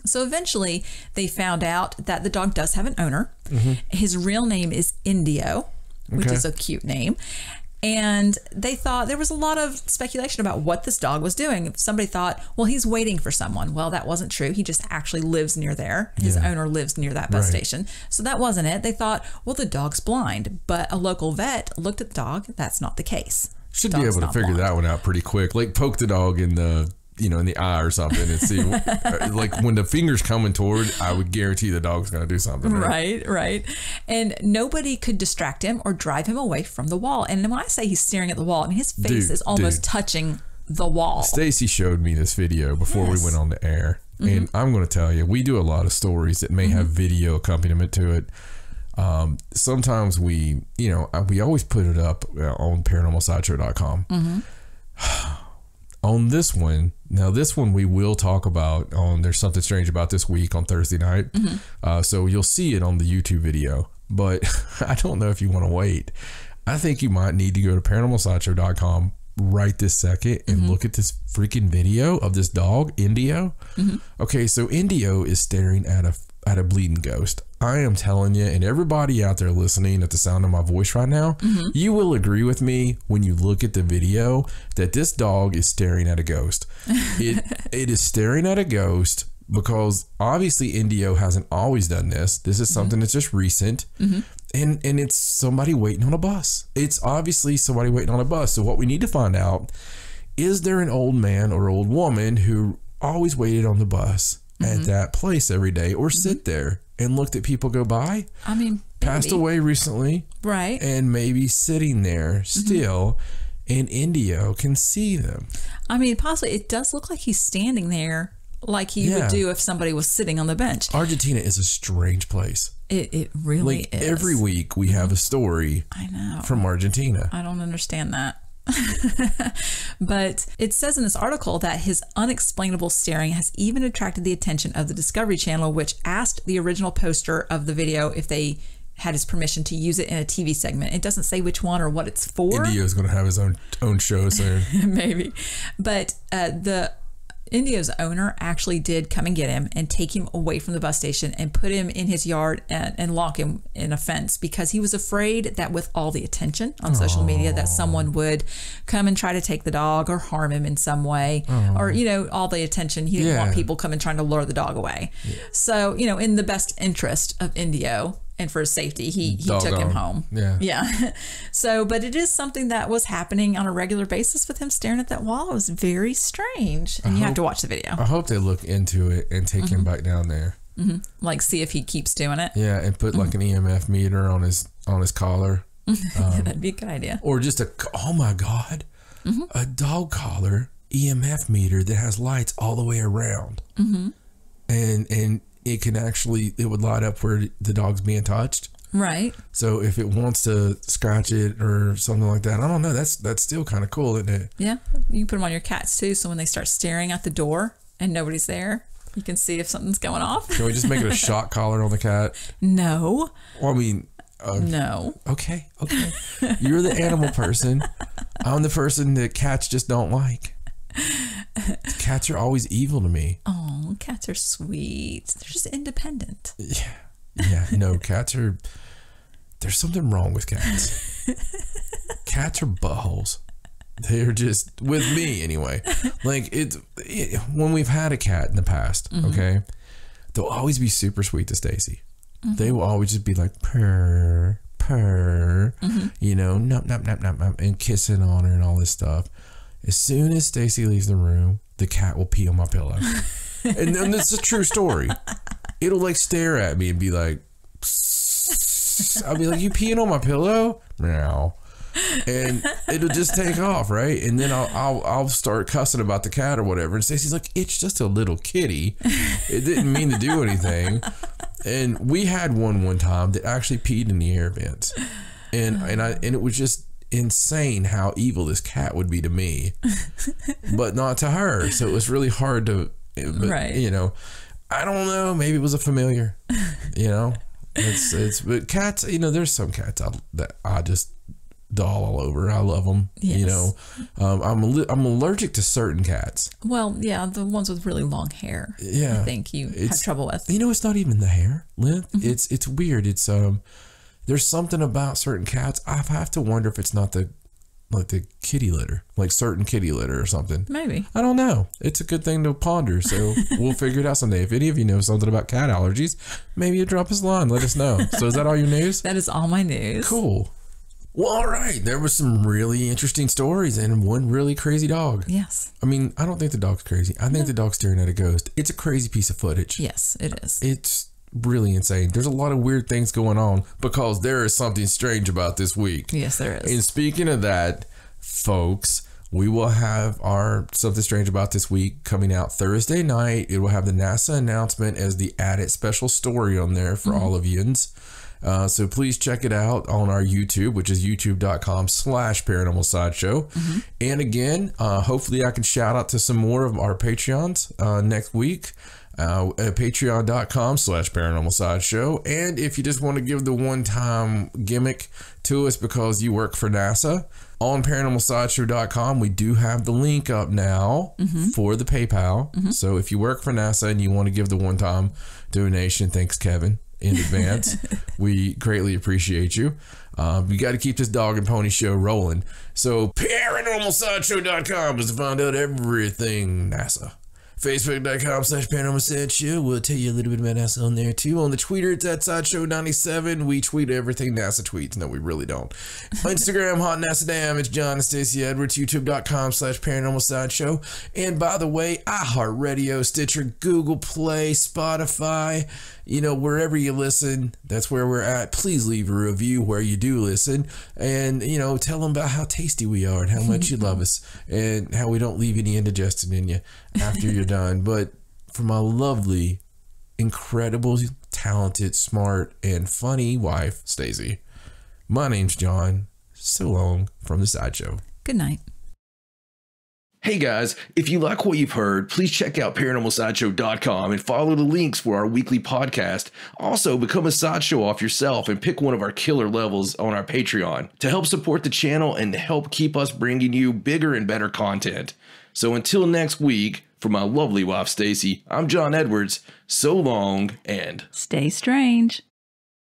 So eventually they found out that the dog does have an owner. His real name is Indio, which is a cute name. And they thought there was a lot of speculation about what this dog was doing. Somebody thought, well, he's waiting for someone. Well, that wasn't true. He just actually lives near there. His owner lives near that bus station. So that wasn't it. They thought, well, the dog's blind. But a local vet looked at the dog. That's not the case. Should be able to figure that one out pretty quick. Like, poke the dog in the, you know, in the eye or something and see, like, when the finger's coming toward, I would guarantee the dog's going to do something. Right. And nobody could distract him or drive him away from the wall. And when I say he's staring at the wall, I mean, his face is almost touching the wall. Stacey showed me this video before we went on the air. And I'm going to tell you, we do a lot of stories that may have video accompaniment to it. Sometimes we always put it up on paranormalsideshow.com. On this one, we will talk about on There's Something Strange About This Week on Thursday night. So you'll see it on the YouTube video, but I don't know if you want to wait. I think you might need to go to paranormalsideshow.com right this second and look at this freaking video of this dog, Indio. Okay, so Indio is staring at a bleeding ghost. I am telling you, and everybody out there listening at the sound of my voice right now, you will agree with me when you look at the video that this dog is staring at a ghost. It is staring at a ghost because obviously Indio hasn't always done this. This is something that's just recent. And it's somebody waiting on a bus. It's obviously somebody waiting on a bus. So what we need to find out, is there an old man or old woman who always waited on the bus at that place every day, or sit there and looked at people go by? I mean, passed away recently, right? And maybe sitting there still, and Indio can see them. I mean, possibly it does look like he's standing there like he would do if somebody was sitting on the bench. Argentina is a strange place. It really is. Every week we have a story from Argentina. I don't understand that. But it says in this article that his unexplainable staring has even attracted the attention of the Discovery Channel, which asked the original poster of the video if they had his permission to use it in a TV segment. It doesn't say which one or what it's for. Indio's going to have his own show soon. Maybe. But the Indio's owner actually did come and get him and take him away from the bus station and put him in his yard and lock him in a fence, because he was afraid that with all the attention on social media that someone would come and try to take the dog or harm him in some way, or, you know, all the attention. He didn't want people coming trying to lure the dog away. So, you know, in the best interest of Indio and for his safety, he took him home. So, but it is something that was happening on a regular basis with him staring at that wall. It was very strange, and you have to watch the video. I hope they look into it and take him back down there. Like, see if he keeps doing it. Yeah, and put like an EMF meter on his collar. That'd be a good idea. Or just oh my God, a dog collar EMF meter that has lights all the way around. And it can actually, it would light up where the dog's being touched. Right. So if it wants to scratch it or something like that, I don't know. That's still kind of cool, isn't it? Yeah. You can put them on your cats too. So when they start staring at the door and nobody's there, you can see if something's going off. Can we just make it a shock collar on the cat? No. Well, I mean, no. Okay. You're the animal person. I'm the person that cats just don't like. Cats are always evil to me. Oh, cats are sweet. They're just independent. Yeah. No, cats are. There's something wrong with cats. Cats are buttholes. They're just, with me anyway. Like when we've had a cat in the past, okay, they'll always be super sweet to Stacey. They will always just be like purr, you know, nop, and kissing on her and all this stuff. As soon as Stacey leaves the room, the cat will pee on my pillow. And then it's a true story. It'll like stare at me and be like, psst. I'll be like, you peeing on my pillow? Meow. And it'll just take off, right? And then I'll start cussing about the cat or whatever. And Stacey's like, it's just a little kitty. It didn't mean to do anything. And we had one time that actually peed in the air vents. And it was just insane how evil this cat would be to me, but not to her. So it was really hard to, but, you know, I don't know, maybe it was a familiar, you know. But cats, you know, there's some cats that I just doll all over. I love them. Yes. You know, I'm allergic to certain cats. Well, yeah, the ones with really long hair. Yeah, I think you have trouble with. You know, it's not even the hair length. It's weird. It's there's something about certain cats. I have to wonder if it's not the kitty litter, like certain kitty litter or something. Maybe. I don't know. It's a good thing to ponder. So we'll figure it out someday. If any of you know something about cat allergies, maybe you drop us a line. Let us know. So is that all your news? That is all my news. Cool. Well, all right. There were some really interesting stories and one really crazy dog. Yes. I mean, I don't think the dog's crazy. I think the dog's staring at a ghost. It's a crazy piece of footage. Yes, it is. It's really insane. There's a lot of weird things going on because there is something strange about this week. Yes, there is. And speaking of that, folks, we will have our Something Strange About This Week coming out Thursday night. It will have the NASA announcement as the added special story on there for all of yous. So please check it out on our YouTube, which is youtube.com/paranormal sideshow. And again, hopefully I can shout out to some more of our Patreons next week. At patreon.com/paranormal sideshow. And if you just want to give the one-time gimmick to us because you work for NASA, on paranormalsideshow.com we do have the link up now for the PayPal. So if you work for NASA and you want to give the one-time donation, thanks Kevin in advance. We greatly appreciate you. You got to keep this dog and pony show rolling. So paranormalsideshow.com is to find out everything NASA. Facebook.com/paranormalsideshow. We'll tell you a little bit about NASA on there too. On the Twitter, it's at Sideshow97. We tweet everything NASA tweets. No, we really don't. Instagram, Hot NASA Damn. It's John and Stacey Edwards. YouTube.com/paranormalsideshow. And by the way, iHeartRadio, Stitcher, Google Play, Spotify, you know, wherever you listen, that's where we're at. Please leave a review where you do listen. And, you know, tell them about how tasty we are and how much you love us and how we don't leave any indigestion in you after you're done. But for my lovely, incredible, talented, smart, and funny wife, Stacey, my name's John. So long from the Sideshow. Good night. Hey guys, if you like what you've heard, please check out ParanormalSideshow.com and follow the links for our weekly podcast. Also, become a Sideshow off yourself and pick one of our killer levels on our Patreon to help support the channel and help keep us bringing you bigger and better content. So until next week, for my lovely wife Stacey, I'm John Edwards. So long and stay strange.